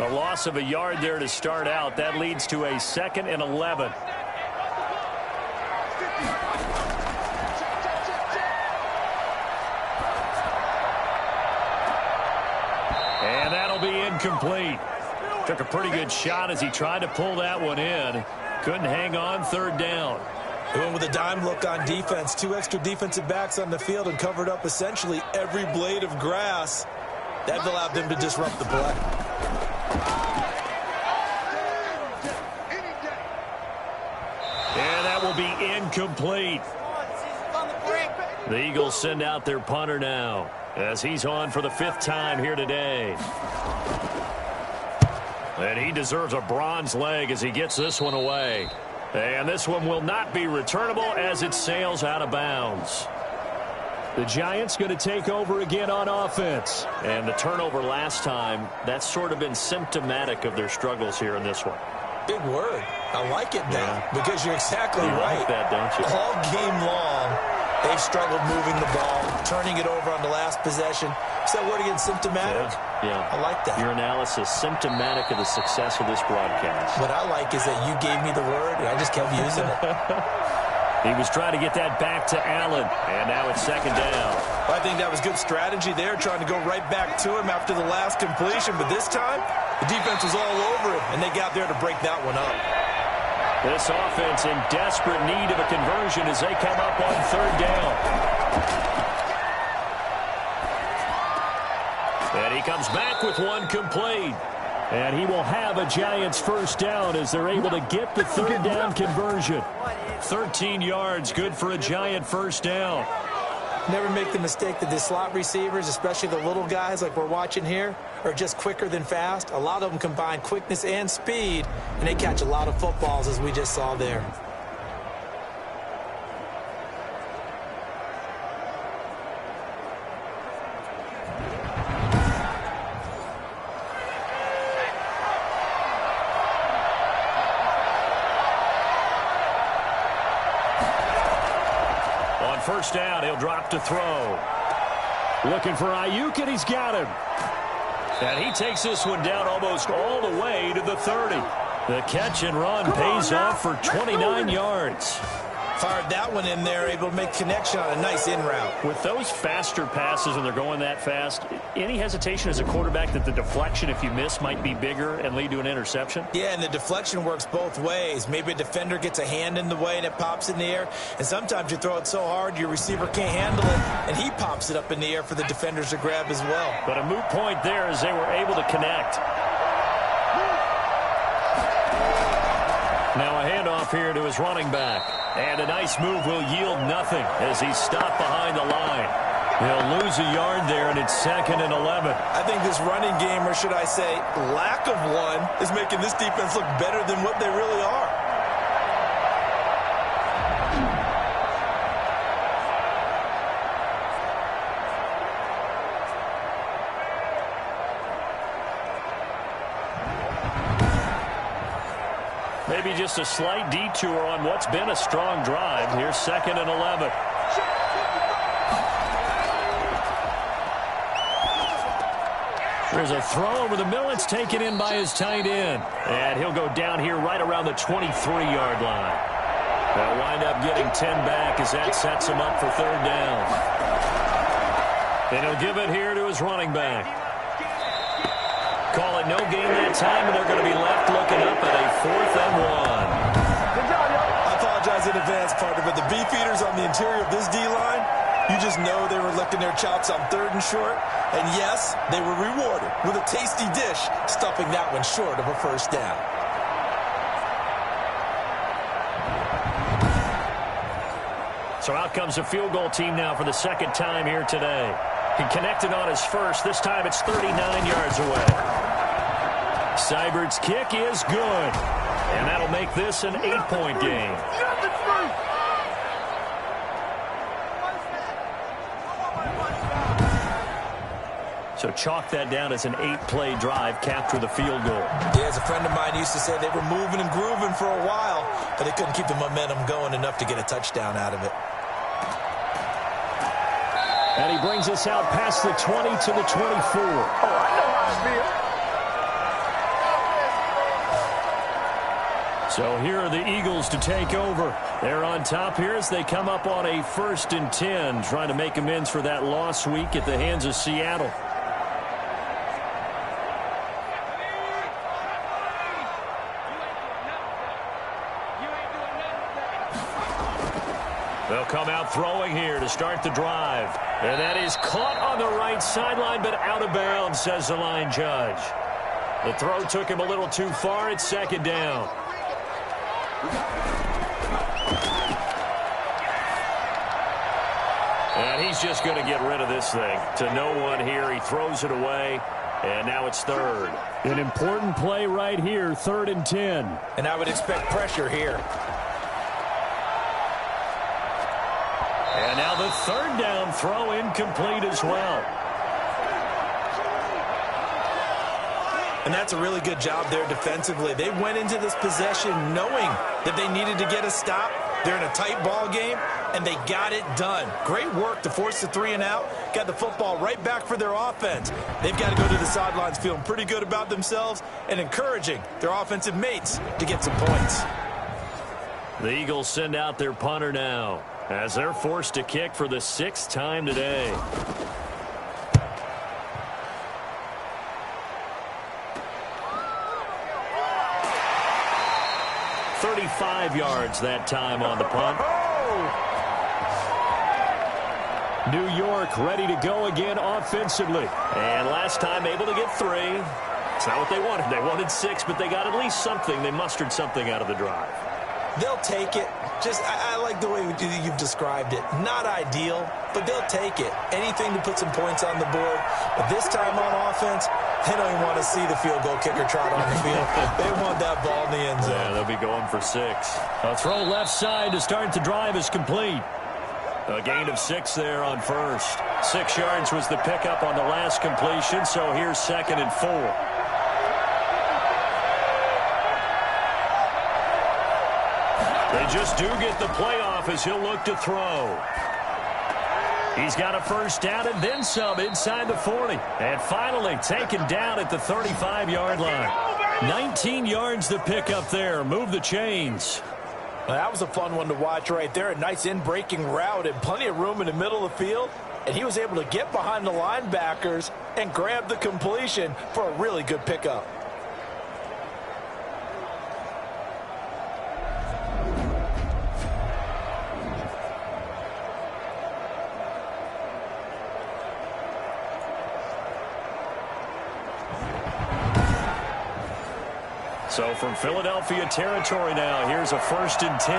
Speaker 2: A loss of a yard there to start out. That leads to a 2nd and 11. And that'll be incomplete. Took a pretty good shot as he tried to pull that one in. Couldn't hang on 3rd down.
Speaker 3: They went with a dime look on defense. 2 extra defensive backs on the field and covered up essentially every blade of grass. That allowed them to disrupt the play.
Speaker 2: And that will be incomplete. The Eagles send out their punter now as he's on for the 5th time here today. And he deserves a bronze leg as he gets this one away. And this one will not be returnable as it sails out of bounds.
Speaker 4: The Giants going to take over again on offense.
Speaker 2: And the turnover last time, that's sort of been symptomatic of their struggles here in this one.
Speaker 3: Big word. I like it now because you're exactly right.
Speaker 2: Like that, don't you?
Speaker 3: All game long, they've struggled moving the ball, turning it over on the last possession. Is that word again, symptomatic?
Speaker 2: Yeah.
Speaker 3: I like that.
Speaker 2: Your analysis, symptomatic of the success of this broadcast.
Speaker 3: What I like is that you gave me the word, and I just kept using it.
Speaker 2: He was trying to get that back to Allen, and now it's 2nd down.
Speaker 3: Well, I think that was good strategy there, trying to go right back to him after the last completion. But this time, the defense was all over him, and they got there to break that one up.
Speaker 2: This offense in desperate need of a conversion as they come up on 3rd down. And he comes back with one complete.
Speaker 4: And he will have a Giants 1st down as they're able to get the 3rd down conversion.
Speaker 2: 13 yards, good for a Giant 1st down.
Speaker 3: Never make the mistake that the slot receivers, especially the little guys like we're watching here, are just quicker than fast. A lot of them combine quickness and speed, and they catch a lot of footballs, as we just saw there.
Speaker 2: On 1st down, he'll drop to throw.
Speaker 4: Looking for Ayuk, and he's got him.
Speaker 2: And he takes this one down almost all the way to the 30. The catch and run pays off for 29 yards.
Speaker 3: Fired that one in there, able to make connection on a nice in route.
Speaker 2: With those faster passes and they're going that fast, any hesitation as a quarterback that the deflection, if you miss, might be bigger and lead to an interception?
Speaker 3: Yeah, and the deflection works both ways. Maybe a defender gets a hand in the way and it pops in the air. And sometimes you throw it so hard your receiver can't handle it, and he pops it up in the air for the defenders to grab as well.
Speaker 2: But a moot point there as they were able to connect. Now a handoff here to his running back. And a nice move will yield nothing as he's stopped behind the line. He'll lose a yard there, and it's 2nd and 11.
Speaker 3: I think this running game, or should I say lack of one, is making this defense look better than what they really are.
Speaker 2: Maybe just a slight detour on what's been a strong drive. Here's 2nd and 11. There's a throw over the middle. It's taken in by his tight end. And he'll go down here right around the 23-yard line. They'll wind up getting 10 back as that sets him up for 3rd down. And he'll give it here to his running back. Call it no gain that time, and they're going to be left looking up at a 4th and 1.
Speaker 3: I apologize in advance, partner, but the beefeaters on the interior of this D-line, you just know they were licking their chops on 3rd and short. And yes, they were rewarded with a tasty dish, stuffing that one short of a 1st down.
Speaker 2: So out comes the field goal team now for the 2nd time here today. He connected on his first. This time it's 39 yards away. Seibert's kick is good. And that'll make this an 8-point game. So chalk that down as an 8-play drive, capture the field goal.
Speaker 3: Yeah, as a friend of mine used to say, they were moving and grooving for a while, but they couldn't keep the momentum going enough to get a touchdown out of it.
Speaker 4: And he brings us out past the 20 to the 24. Oh, I know how I feel. So here are the Eagles to take over. They're on top here as they come up on a 1st and 10, trying to make amends for that lost week at the hands of Seattle. They'll come out throwing here to start the drive. And that is caught on the right sideline, but out of bounds, says the line judge. The throw took him a little too far. It's 2nd down. And he's just going to get rid of this thing. To no one here. He throws it away. And now it's 3rd. An important play right here, 3rd and 10.
Speaker 5: And I would expect pressure here.
Speaker 4: And now the 3rd down throw incomplete as well.
Speaker 5: And that's a really good job there defensively. They went into this possession knowing that they needed to get a stop. They're in a tight ball game, and they got it done. Great work to force the 3 and out. Got the football right back for their offense. They've got to go to the sidelines feeling pretty good about themselves and encouraging their offensive mates to get some points.
Speaker 4: The Eagles send out their punter now as they're forced to kick for the 6th time today. "35 yards that time on the punt. New York ready to go again offensively. And last time able to get 3. It's not what they wanted. They wanted 6, but they got at least something. They mustered something out of the drive.
Speaker 5: They'll take it. I like the way you've described it. Not ideal, but they'll take it. Anything to put some points on the board. But this time on offense, they don't even want to see the field goal kicker trot on the field. They want that ball in the end zone.
Speaker 4: Yeah, they'll be going for 6. A throw left side to start the drive is complete. A gain of 6 there on 1st. 6 yards was the pickup on the last completion, so here's 2nd and 4. They just do get the playoff as he'll look to throw. He's got a 1st down and then some inside the 40. And finally taken down at the 35-yard line. 19 yards the pickup there. Move the chains.
Speaker 5: Well, that was a fun one to watch right there. A nice in-breaking route and plenty of room in the middle of the field. And he was able to get behind the linebackers and grab the completion for a really good pickup.
Speaker 4: So from Philadelphia territory now, here's a 1st and 10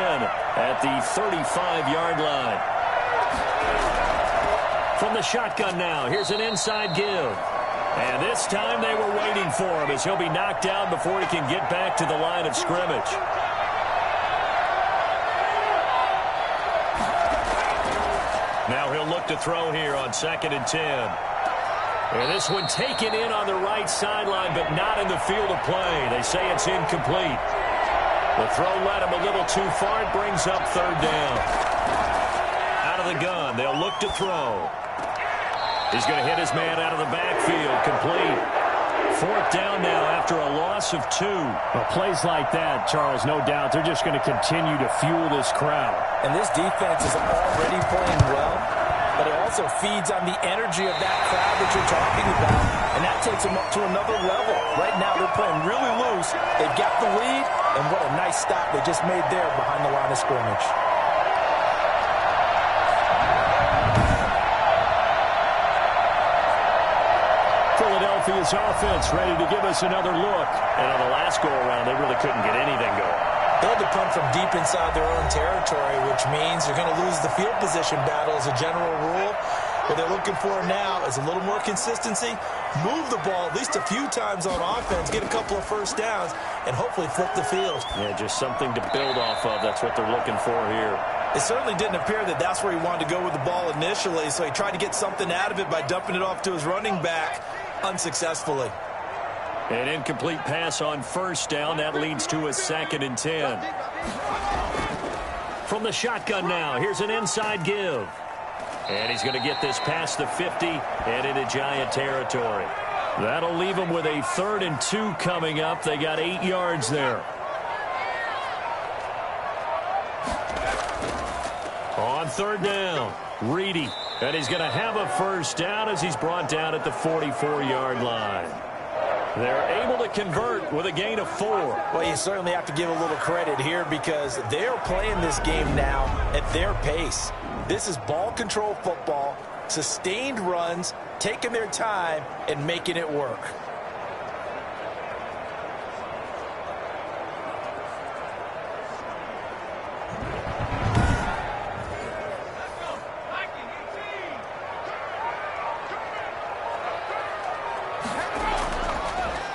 Speaker 4: at the 35-yard line. From the shotgun now, here's an inside give. And this time they were waiting for him as he'll be knocked down before he can get back to the line of scrimmage. Now he'll look to throw here on 2nd and 10. And this one taken in on the right sideline, but not in the field of play. They say it's incomplete. The throw led him a little too far. It brings up 3rd down. Out of the gun, they'll look to throw. He's going to hit his man out of the backfield. Complete. 4th down now after a loss of 2.
Speaker 2: Well, plays like that, Charles, no doubt, they're just going to continue to fuel this crowd.
Speaker 5: And this defense is already playing well, but it also feeds on the energy of that crowd that you're talking about, and that takes them up to another level. Right now, they're playing really loose. They've got the lead, and what a nice stop they just made there behind the line of scrimmage.
Speaker 4: Philadelphia's offense ready to give us another look. And on the last go-around, they really couldn't get anything going.
Speaker 5: They had to punt from deep inside their own territory, which means they're going to lose the field position battle as a general rule. What they're looking for now is a little more consistency, move the ball at least a few times on offense, get a couple of 1st downs, and hopefully flip the field.
Speaker 4: Yeah, just something to build off of. That's what they're looking for here.
Speaker 5: It certainly didn't appear that that's where he wanted to go with the ball initially, so he tried to get something out of it by dumping it off to his running back unsuccessfully.
Speaker 4: An incomplete pass on 1st down. That leads to a 2nd and 10. From the shotgun now, here's an inside give. And he's going to get this past the 50 and into Giant territory. That'll leave them with a 3rd and 2 coming up. They got 8 yards there.
Speaker 2: third down. Reedy. And he's going to have a first down as he's brought down at the 44-yard line. They're able to convert with a gain of 4.
Speaker 5: Well, you certainly have to give a little credit here because they're playing this game now at their pace. This is ball control football, sustained runs, taking their time, and making it work.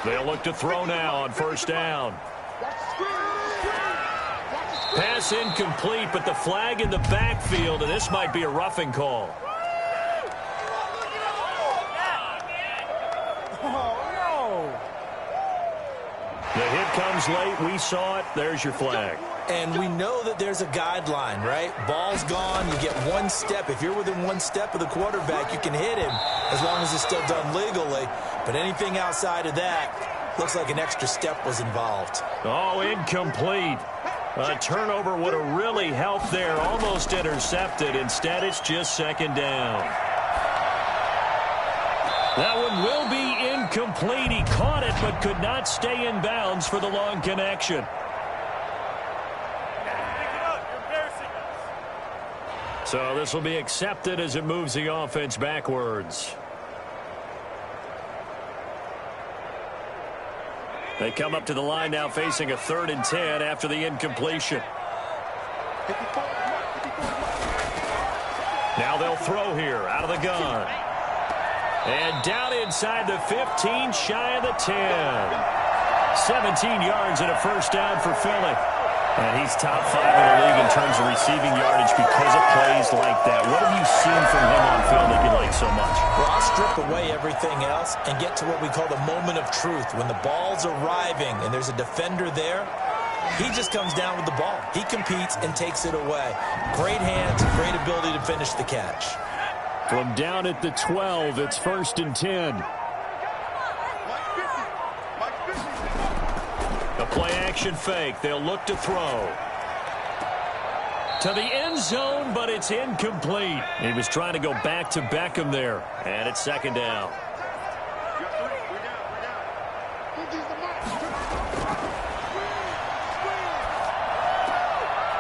Speaker 2: They'll look to throw now on first down. Pass incomplete, but the flag in the backfield, and this might be a roughing call. The hit comes late. We saw it. There's your flag.
Speaker 5: And we know that there's a guideline, right? Ball's gone. You get one step. If you're within one step of the quarterback, you can hit him as long as it's still done legally. But anything outside of that, looks like an extra step was involved.
Speaker 2: Oh, incomplete. A turnover would have really helped there. Almost intercepted. Instead, it's just second down. That one will be incomplete. He caught it but could not stay in bounds for the long connection. So this will be accepted as it moves the offense backwards. They come up to the line now facing a 3rd and 10 after the incompletion. Now they'll throw here out of the gun. And down inside the 15, shy of the 10. 17 yards and a first down for Philly. And he's top 5 in the league in terms of receiving yardage because of plays like that. What have you seen from him on film that you like so much?
Speaker 5: Well, I'll strip away everything else and get to what we call the moment of truth. When the ball's arriving and there's a defender there, he just comes down with the ball. He competes and takes it away. Great hands, great ability to finish the catch.
Speaker 2: From down at the 12, it's 1st and 10. A play-action fake. They'll look to throw. To the end zone, but it's incomplete. He was trying to go back to Beckham there. And it's second down.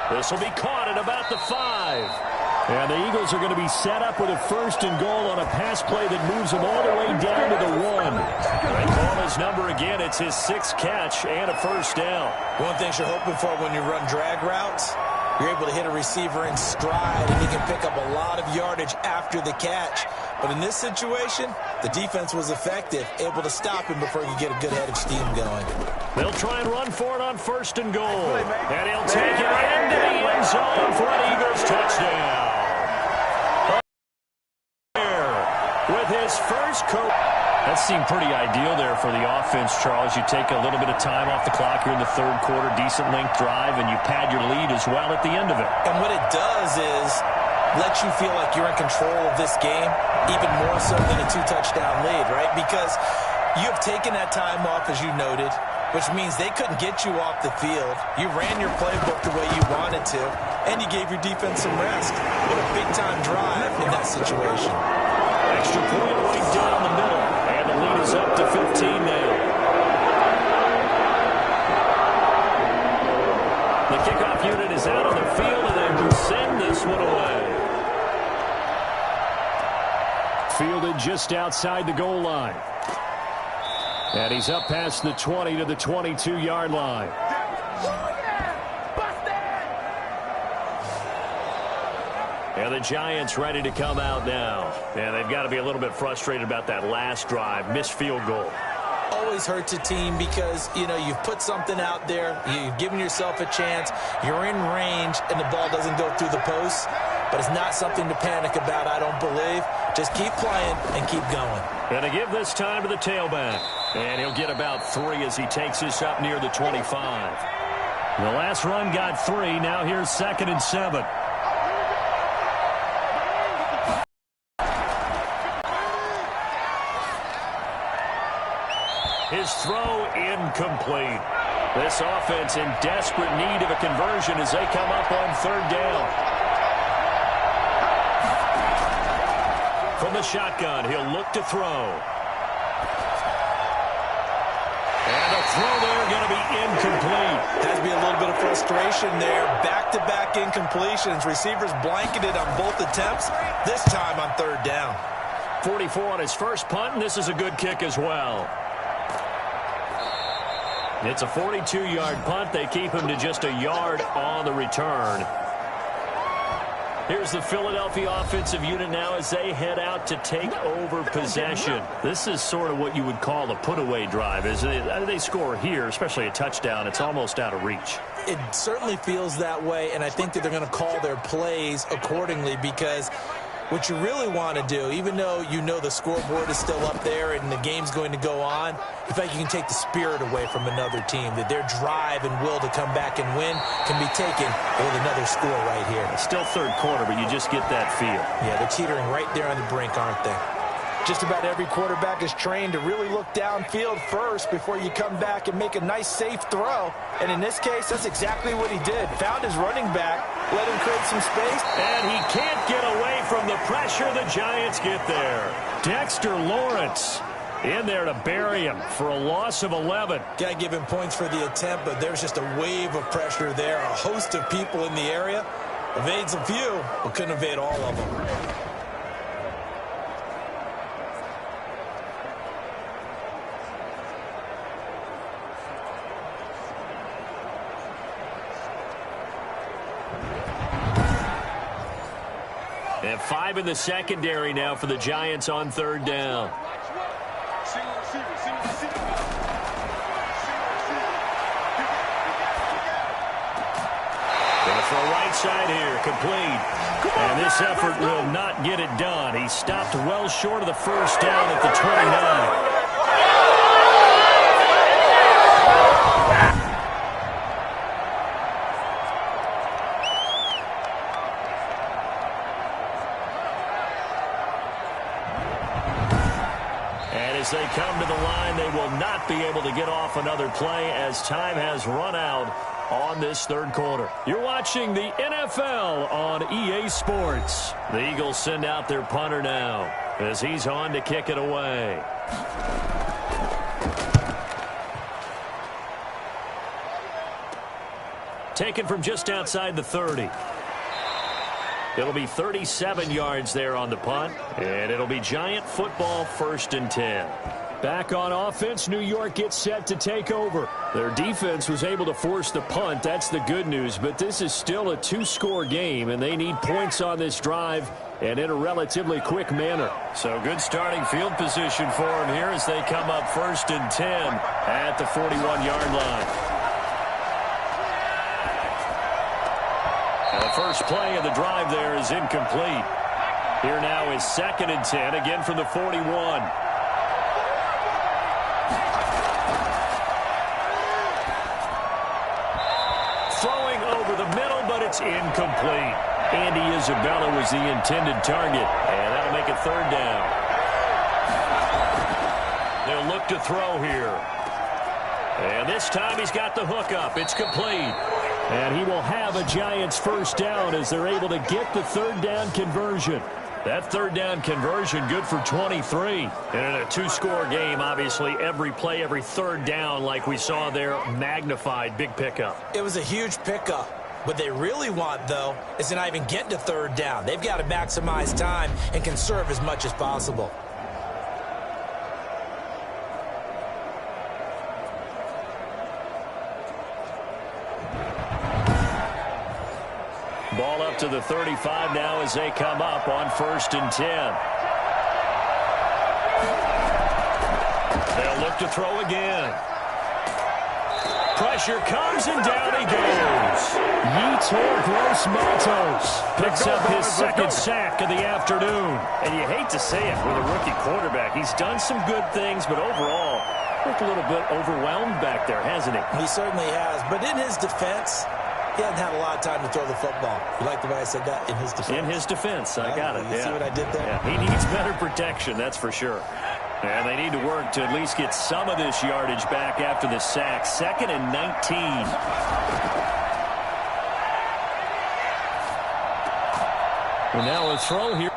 Speaker 2: This will be caught at about the 5. And the Eagles are going to be set up with a 1st and goal on a pass play that moves them all the way down to the 1. They call his number again. It's his 6th catch and a first down.
Speaker 5: One thing you're hoping for when you run drag routes, you're able to hit a receiver in stride, and he can pick up a lot of yardage after the catch. But in this situation, the defense was effective, able to stop him before he could get a good head of steam going.
Speaker 2: They'll try and run for it on 1st and goal. And he'll take it into the end zone for an Eagles touchdown. With his first that seemed pretty ideal there for the offense, Charles. You take a little bit of time off the clock here in the 3rd quarter, decent length drive, and you pad your lead as well at the end of it.
Speaker 5: And what it does is let you feel like you're in control of this game, even more so than a 2-touchdown lead, right? Because you have taken that time off, as you noted, which means they couldn't get you off the field. You ran your playbook the way you wanted to, and you gave your defense some rest. What a big-time drive in that situation.
Speaker 2: Extra point right down the middle, and the lead is up to 15 now. The kickoff unit is out on the field, and they will send this one away. Fielded just outside the goal line. And he's up past the 20 to the 22-yard line. And the Giants ready to come out now. And they've got to be a little bit frustrated about that last drive. Missed field goal.
Speaker 5: Always hurts a team because, you know, you've put something out there. You've given yourself a chance. You're in range, and the ball doesn't go through the posts. But it's not something to panic about, I don't believe. Just keep playing and keep going.
Speaker 2: And to give this time to the tailback. And he'll get about 3 as he takes this up near the 25. The last run got 3. Now here's 2nd and 7. His throw incomplete. This offense in desperate need of a conversion as they come up on 3rd down.
Speaker 4: the shotgun. He'll look to throw. And a throw there going to be incomplete.
Speaker 3: Has to be a little bit of frustration there. Back-to-back incompletions. Receivers blanketed on both attempts, this time on third down.
Speaker 4: 44 on his first punt, and this is a good kick as well. It's a 42-yard punt. They keep him to just a yard on the return. Here's the Philadelphia offensive unit now as they head out to take over possession. This is sort of what you would call a put-away drive, isn't it? They score here, especially a touchdown. It's almost out of reach.
Speaker 3: It certainly feels that way, and I think that they're going to call their plays accordingly, because what you really want to do, even though you know the scoreboard is still up there and the game's going to go on, I feel like you can take the spirit away from another team, that their drive and will to come back and win can be taken with another score right here.
Speaker 4: It's still third quarter, but you just get that feel.
Speaker 3: Yeah, they're teetering right there on the brink, aren't they?
Speaker 5: Just about every quarterback is trained to really look downfield first before you come back and make a nice, safe throw. And in this case, that's exactly what he did. Found his running back, let him create some space.
Speaker 4: And he can't get away from the pressure. The Giants get there. Dexter Lawrence in there to bury him for a loss of 11.
Speaker 3: Got to give him points for the attempt, but there's just a wave of pressure there. A host of people in the area. Evades a few, but couldn't evade all of them.
Speaker 4: And 5 in the secondary now for the Giants on third down. Going to throw right side here, complete. And this effort will not get it done. He stopped well short of the first down at the 29. As they come to the line, they will not be able to get off another play as time has run out on this third quarter. You're watching the NFL on EA Sports. The Eagles send out their punter now as he's on to kick it away. Taken from just outside the 30. It'll be 37 yards there on the punt, and it'll be Giant football, 1st and 10. Back on offense, New York gets set to take over. Their defense was able to force the punt. That's the good news, but this is still a 2-score game, and they need points on this drive and in a relatively quick manner. So good starting field position for them here as they come up 1st and 10 at the 41-yard line. The first play of the drive there is incomplete. Here now is 2nd and 10, again from the 41. Throwing over the middle, but it's incomplete. Andy Isabella was the intended target, and that'll make it 3rd down. They'll look to throw here. And this time he's got the hook up. It's complete. And he will have a Giants 1st down as they're able to get the 3rd down conversion. That 3rd down conversion good for 23. And in a 2-score game, obviously, every play, every 3rd down, like we saw there, magnified. Big pickup.
Speaker 3: It was a huge pickup. What they really want, though, is to not even get to 3rd down. They've got to maximize time and conserve as much as possible.
Speaker 4: Ball up to the 35 now as they come up on 1st and 10. They'll look to throw again. Pressure comes and down he goes. Yetur Gross-Matos picks up his 2nd sack of the afternoon. And you hate to say it with a rookie quarterback. He's done some good things, but overall, looked a little bit overwhelmed back there, hasn't he?
Speaker 3: He certainly has. But in his defense, he hasn't had a lot of time to throw the football. You like the way I said that? In his defense.
Speaker 4: In his defense. I got it.
Speaker 3: You see what I did there?
Speaker 4: Yeah. He needs better protection, that's for sure. And they need to work to at least get some of this yardage back after the sack. 2nd and 19. And now a throw here.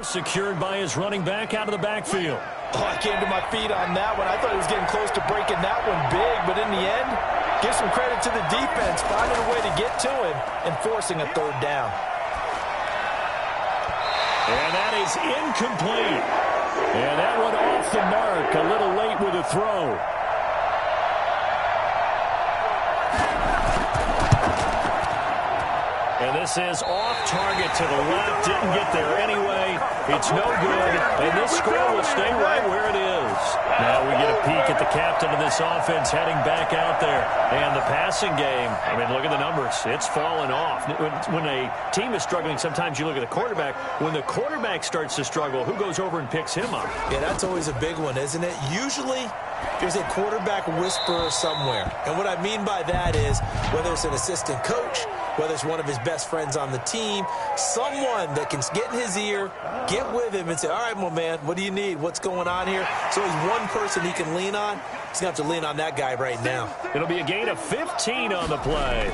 Speaker 2: Secured by his running back out of the backfield.
Speaker 5: Oh, I came to my feet on that one. I thought he was getting close to breaking that one big, but in the end, give some credit to the defense, finding a way to get to him and forcing a third down.
Speaker 2: And that is incomplete. And that one off the mark, a little late with a throw. And this is off target to the left. Didn't get there anyway. It's no good. And this score will stay right where it is. Now we get a peek at the captain of this offense heading back out there. And the passing game, I mean, look at the numbers. It's fallen off. When a team is struggling, sometimes you look at the quarterback. When the quarterback starts to struggle, who goes over and picks him up?
Speaker 3: Yeah, that's always a big one, isn't it? Usually, there's a quarterback whisperer somewhere. And what I mean by that is, whether it's an assistant coach, whether it's one of his best friends on the team, someone that can get in his ear, get with him and say, all right, my man, what do you need? What's going on here? So he's one person he can lean on. He's going to have to lean on that guy right now.
Speaker 2: It'll be a gain of 15 on the play.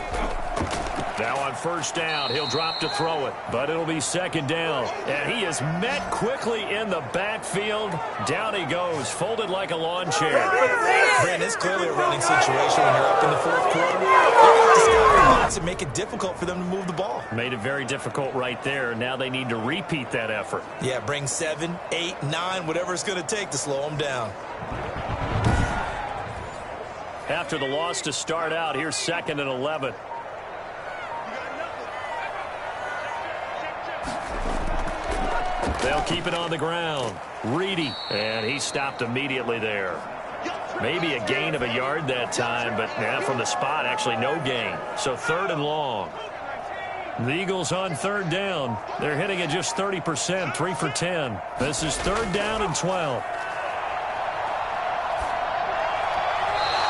Speaker 2: Now on first down, he'll drop to throw it, but it'll be second down. And he is met quickly in the backfield. Down he goes, folded like a lawn chair.
Speaker 3: Man, it's clearly a running situation when you're up in the fourth quarter. You're going to have to scout the box and make it difficult for them to move the ball.
Speaker 2: Made it very difficult right there. Now they need to repeat that effort.
Speaker 3: Yeah, bring 7, 8, 9, whatever it's going to take to slow them down.
Speaker 2: After the loss to start out, here's 2nd and 11. They'll keep it on the ground. Reedy, and he stopped immediately there. Maybe a gain of a yard that time, but from the spot, actually no gain. So 3rd and long. The Eagles on 3rd down. They're hitting at just 30%, 3 for 10. This is 3rd down and 12.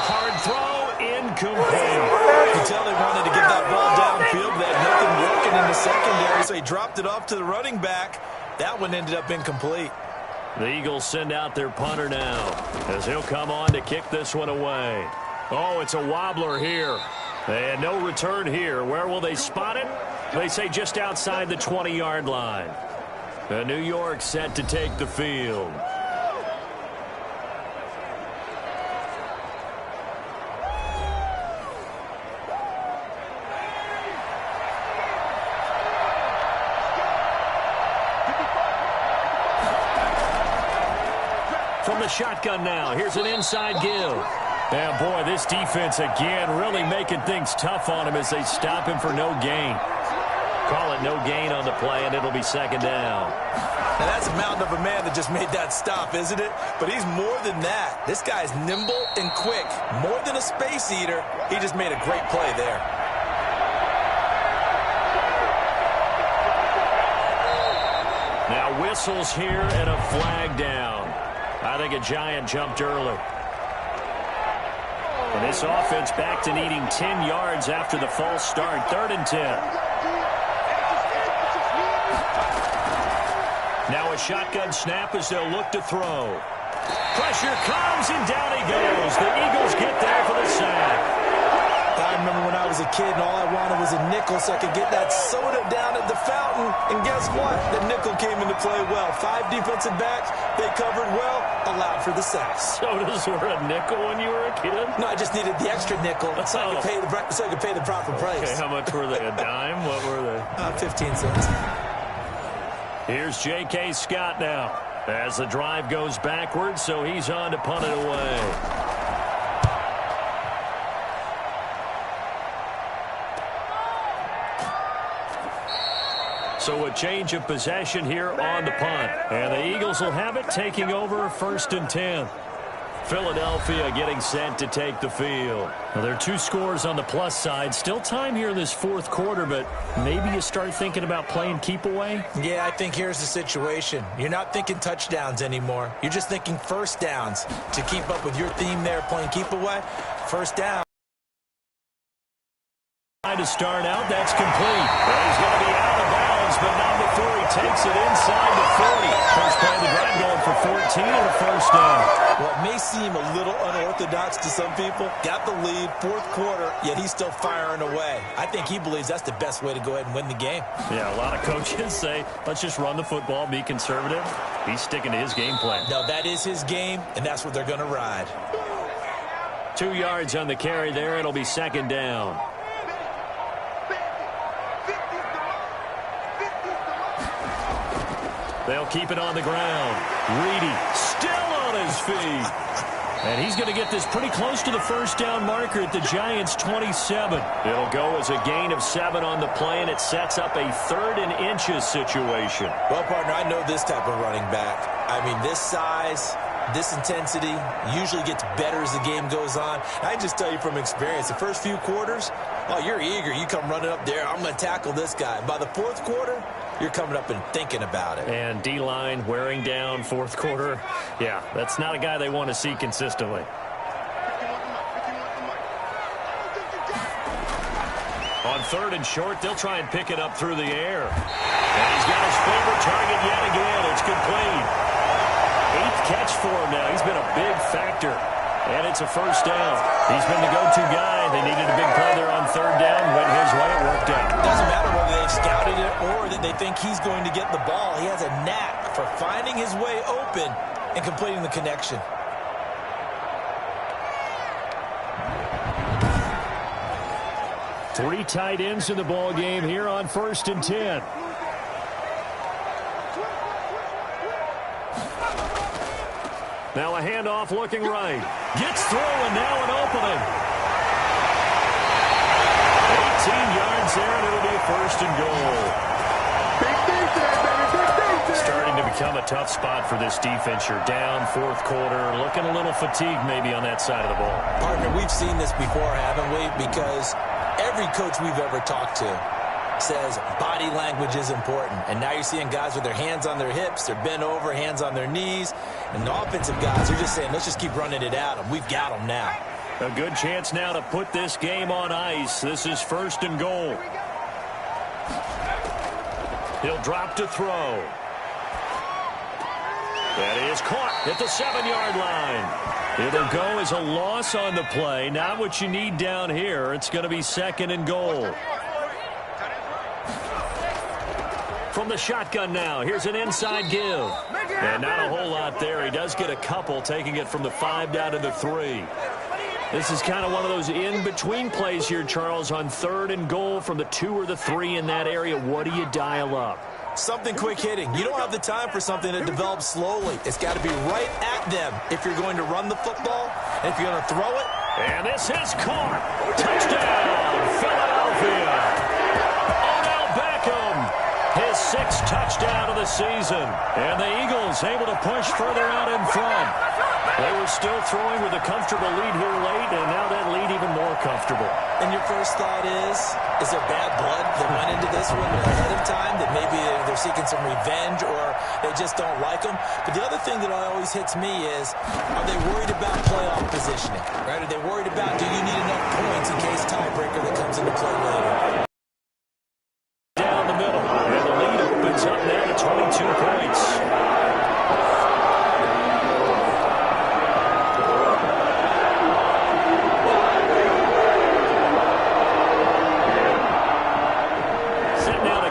Speaker 2: Hard throw, incomplete.
Speaker 3: You can tell they wanted to get that ball downfield. They had nothing working in the secondary, so he dropped it off to the running back. That one ended up incomplete.
Speaker 2: The Eagles send out their punter now as he'll come on to kick this one away. Oh, it's a wobbler here. And no return here. Where will they spot it? They say just outside the 20-yard line. New York set to take the field. From the shotgun now, here's an inside give. Yeah, boy, this defense again really making things tough on him as they stop him for no gain. Call it no gain on the play, and it'll be 2nd down.
Speaker 3: Now, that's a mountain of a man that just made that stop, isn't it? But he's more than that. This guy's nimble and quick. More than a space eater, he just made a great play there.
Speaker 2: Now whistles here and a flag down. I think a Giant jumped early. And this offense back to needing 10 yards after the false start. 3rd and 10. Now a shotgun snap as they'll look to throw. Pressure comes and down he goes. The Eagles get there for the sack.
Speaker 3: I remember when I was a kid and all I wanted was a nickel so I could get that soda down at the fountain. And guess what? The nickel came into play well. 5 defensive backs, they covered well, allowed for the sacks.
Speaker 2: Sodas were a nickel when you were a kid?
Speaker 3: No, I just needed the extra nickel so I could pay the proper price.
Speaker 2: Okay, how much were they? A dime? What were they?
Speaker 3: 15 cents.
Speaker 2: Here's J.K. Scott now as the drive goes backwards, so he's on to punt it away. So a change of possession here on the punt. And the Eagles will have it, taking over 1st and 10. Philadelphia getting set to take the field. Now, there are 2 scores on the plus side. Still time here in this 4th quarter, but maybe you start thinking about playing keep away?
Speaker 3: Yeah, I think here's the situation. You're not thinking touchdowns anymore. You're just thinking first downs. To keep up with your theme there, playing keep away, first down.
Speaker 2: To start out, that's complete. Well, he's going to be out of bounds, but not before he takes it inside the 40. First play of the drive going for 14 and a first down.
Speaker 3: Well, it may seem a little unorthodox to some people. Got the lead, fourth quarter, yet he's still firing away. I think he believes that's the best way to go ahead and win the game.
Speaker 2: Yeah, a lot of coaches say, let's just run the football, be conservative. He's sticking to his game plan.
Speaker 3: No, that is his game, and that's what they're going to ride.
Speaker 2: 2 yards on the carry there. It'll be second down. They'll keep it on the ground. Reedy still on his feet. And he's going to get this pretty close to the first down marker at the Giants' 27. It'll go as a gain of 7 on the play, and it sets up a 3rd and inches situation.
Speaker 3: Well, partner, I know this type of running back. I mean, this size, this intensity usually gets better as the game goes on. I just tell you from experience, the first few quarters, oh, you're eager. You come running up there, I'm going to tackle this guy. By the fourth quarter, you're coming up and thinking about it.
Speaker 2: And D-line wearing down fourth quarter. Yeah, that's not a guy they want to see consistently. On 3rd and short, they'll try and pick it up through the air. And he's got his favorite target yet again. It's complete. 8th catch for him now. He's been a big factor. And it's a first down. He's been the go-to guy. They needed a big play there on 3rd down. Went his way. It worked out.
Speaker 3: Doesn't matter whether they've scouted it or that they think he's going to get the ball. He has a knack for finding his way open and completing the connection.
Speaker 2: Three tight ends in the ball game here on 1st and 10. Now a handoff looking right. Gets through and now an opening. 18 yards there and it'll be a 1st and goal. Starting to become a tough spot for this defense. You're down fourth quarter. Looking a little fatigued maybe on that side of the ball.
Speaker 3: Partner, we've seen this before, haven't we? Because every coach we've ever talked to says body language is important. And now you're seeing guys with their hands on their hips, they're bent over, hands on their knees. And the offensive guys are just saying, let's just keep running it at them. We've got them now.
Speaker 2: A good chance now to put this game on ice. This is 1st and goal. He'll drop to throw. That is caught at the 7-yard line. It'll go as a loss on the play. Not what you need down here. It's going to be 2nd and goal. From the shotgun now, here's an inside give. And not a whole lot there. He does get a couple, taking it from the 5 down to the 3. This is kind of one of those in-between plays here, Charles, on 3rd and goal from the 2 or the 3 in that area. What do you dial up?
Speaker 3: Something quick hitting. You don't have the time for something that develops slowly. It's got to be right at them if you're going to run the football and if you're going to throw it.
Speaker 2: And this is caught. Touchdown, Philadelphia. Odell Beckham, his 6th touchdown of the season. And the Eagles able to push further out in front. They were still throwing with a comfortable lead here late, and now that lead even more comfortable.
Speaker 3: And your first thought is there bad blood that went into this one ahead of time, that maybe they're seeking some revenge or they just don't like them? But the other thing that always hits me is, are they worried about playoff positioning? Right? Are they worried about, do you need enough points in case tiebreaker that comes into play later?
Speaker 2: Down the middle, and the lead opens up now to 22 points.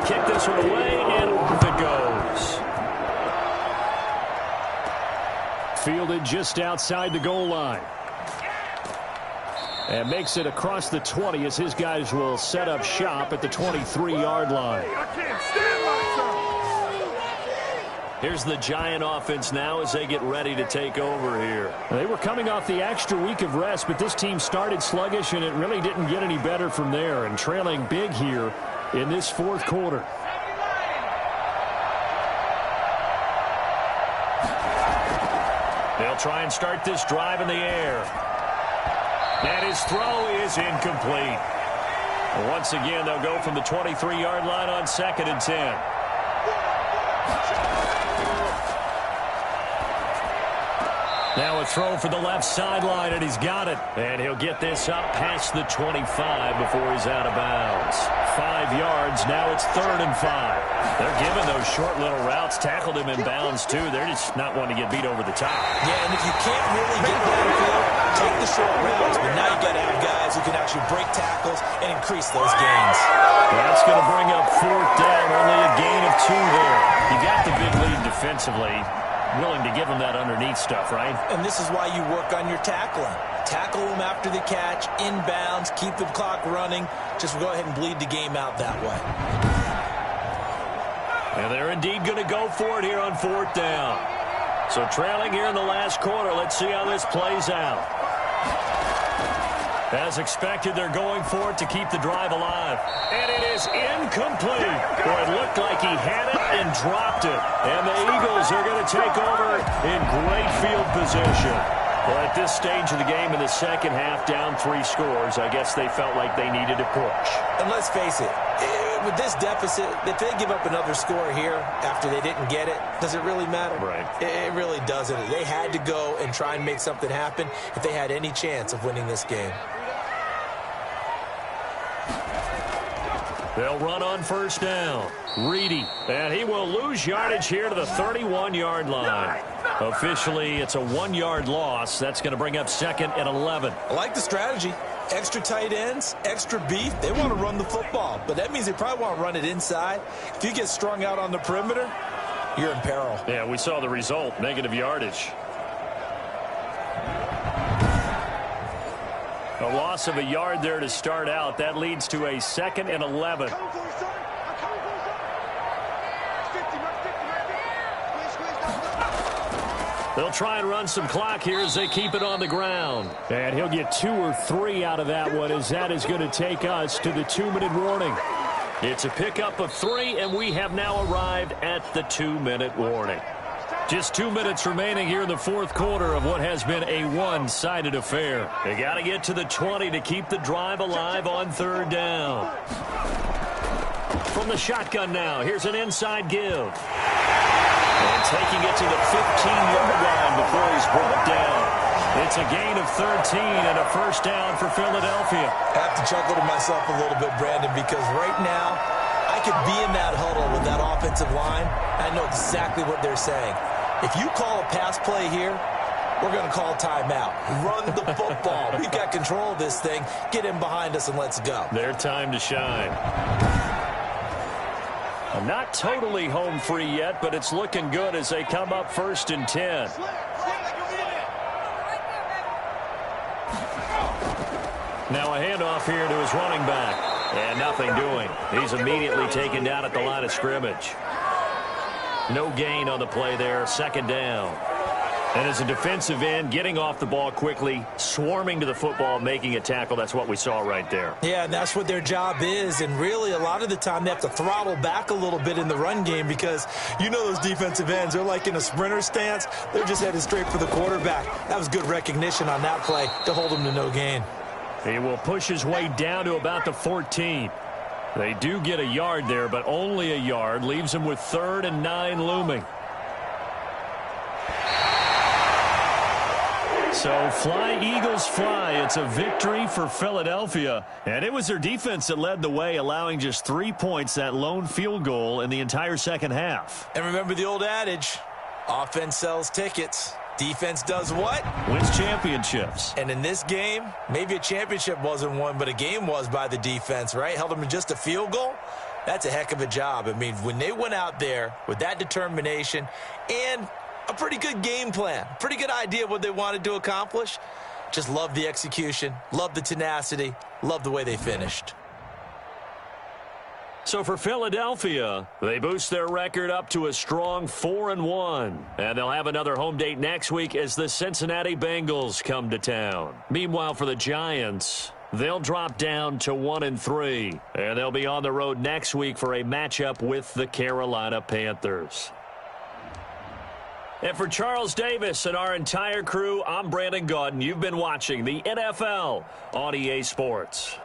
Speaker 2: Kick this one away, and off it goes. Fielded just outside the goal line. And makes it across the 20 as his guys will set up shop at the 23-yard line. Here's the Giant offense now as they get ready to take over here. They were coming off the extra week of rest, but this team started sluggish, and it really didn't get any better from there. And trailing big here in this fourth quarter. They'll try and start this drive in the air. And his throw is incomplete. Once again, they'll go from the 23-yard line on 2nd and 10. Now a throw for the left sideline, and he's got it. And he'll get this up past the 25 before he's out of bounds. 5 yards, now it's 3rd and 5. They're giving those short little routes, tackled him in bounds too. They're just not wanting to get beat over the top.
Speaker 3: Yeah, and if you can't really get downfield, take the short routes, but now you got to have guys who can actually break tackles and increase those gains.
Speaker 2: That's going to bring up 4th down, only a gain of 2 there. You got the big lead defensively. Willing to give him that underneath stuff, right?
Speaker 3: And this is why you work on your tackling. Tackle him after the catch, inbounds, keep the clock running. Just go ahead and bleed the game out that way.
Speaker 2: And they're indeed going to go for it here on 4th down. So trailing here in the last quarter. Let's see how this plays out. As expected, they're going for it to keep the drive alive. And it is incomplete. Boy, it looked like he had it and dropped it. And the Eagles are going to take over in great field position. Well, at this stage of the game in the second half, down 3 scores, I guess they felt like they needed to push.
Speaker 3: And let's face it, with this deficit, if they give up another score here after they didn't get it, does it really matter?
Speaker 2: Right.
Speaker 3: It really doesn't. They had to go and try and make something happen if they had any chance of winning this game.
Speaker 2: They'll run on 1st down. Reedy, and he will lose yardage here to the 31-yard line. Officially, it's a 1-yard loss. That's going to bring up 2nd and 11.
Speaker 3: I like the strategy. Extra tight ends, extra beef. They want to run the football, but that means they probably want to run it inside. If you get strung out on the perimeter, you're in peril.
Speaker 2: Yeah, we saw the result, negative yardage. A loss of a yard there to start out. That leads to a 2nd and 11. They'll try and run some clock here as they keep it on the ground. And he'll get 2 or 3 out of that one, as that is going to take us to the 2-minute warning. It's a pickup of 3, and we have now arrived at the 2-minute warning. Just 2 minutes remaining here in the 4th quarter of what has been a one-sided affair. They got to get to the 20 to keep the drive alive on 3rd down. From the shotgun now, here's an inside give. And taking it to the 15-yard line before he's brought down. It's a gain of 13 and a 1st down for Philadelphia.
Speaker 3: I have to chuckle to myself a little bit, Brandon, because right now I could be in that huddle with that offensive line. I know exactly what they're saying. If you call a pass play here, we're going to call timeout. Run the football. We've got control of this thing. Get in behind us and let's go.
Speaker 2: Their time to shine. Not totally home free yet, but it's looking good as they come up 1st and 10. Now a handoff here to his running back. And nothing doing. He's immediately taken down at the line of scrimmage. No gain on the play there. 2nd down. And as a defensive end, getting off the ball quickly, swarming to the football, making a tackle, that's what we saw right there.
Speaker 3: Yeah, and that's what their job is. And really, a lot of the time, they have to throttle back a little bit in the run game because you know those defensive ends, they're like in a sprinter stance. They're just headed straight for the quarterback. That was good recognition on that play to hold him to no gain.
Speaker 2: He will push his way down to about the 14. They do get a yard there, but only a yard. Leaves him with 3rd and 9 looming. So fly, Eagles, fly. It's a victory for Philadelphia. And it was their defense that led the way, allowing just 3 points, that lone field goal in the entire second half.
Speaker 3: And remember the old adage, offense sells tickets. Defense does what?
Speaker 2: Wins championships.
Speaker 3: And in this game, maybe a championship wasn't won, but a game was by the defense, right? Held them to just a field goal. That's a heck of a job. I mean, when they went out there with that determination and a pretty good game plan, pretty good idea of what they wanted to accomplish, just love the execution, love the tenacity, love the way they finished.
Speaker 2: So for Philadelphia, they boost their record up to a strong 4-1. And they'll have another home date next week as the Cincinnati Bengals come to town. Meanwhile, for the Giants, they'll drop down to 1-3. And they'll be on the road next week for a matchup with the Carolina Panthers. And for Charles Davis and our entire crew, I'm Brandon Gaudin. You've been watching the NFL on EA Sports.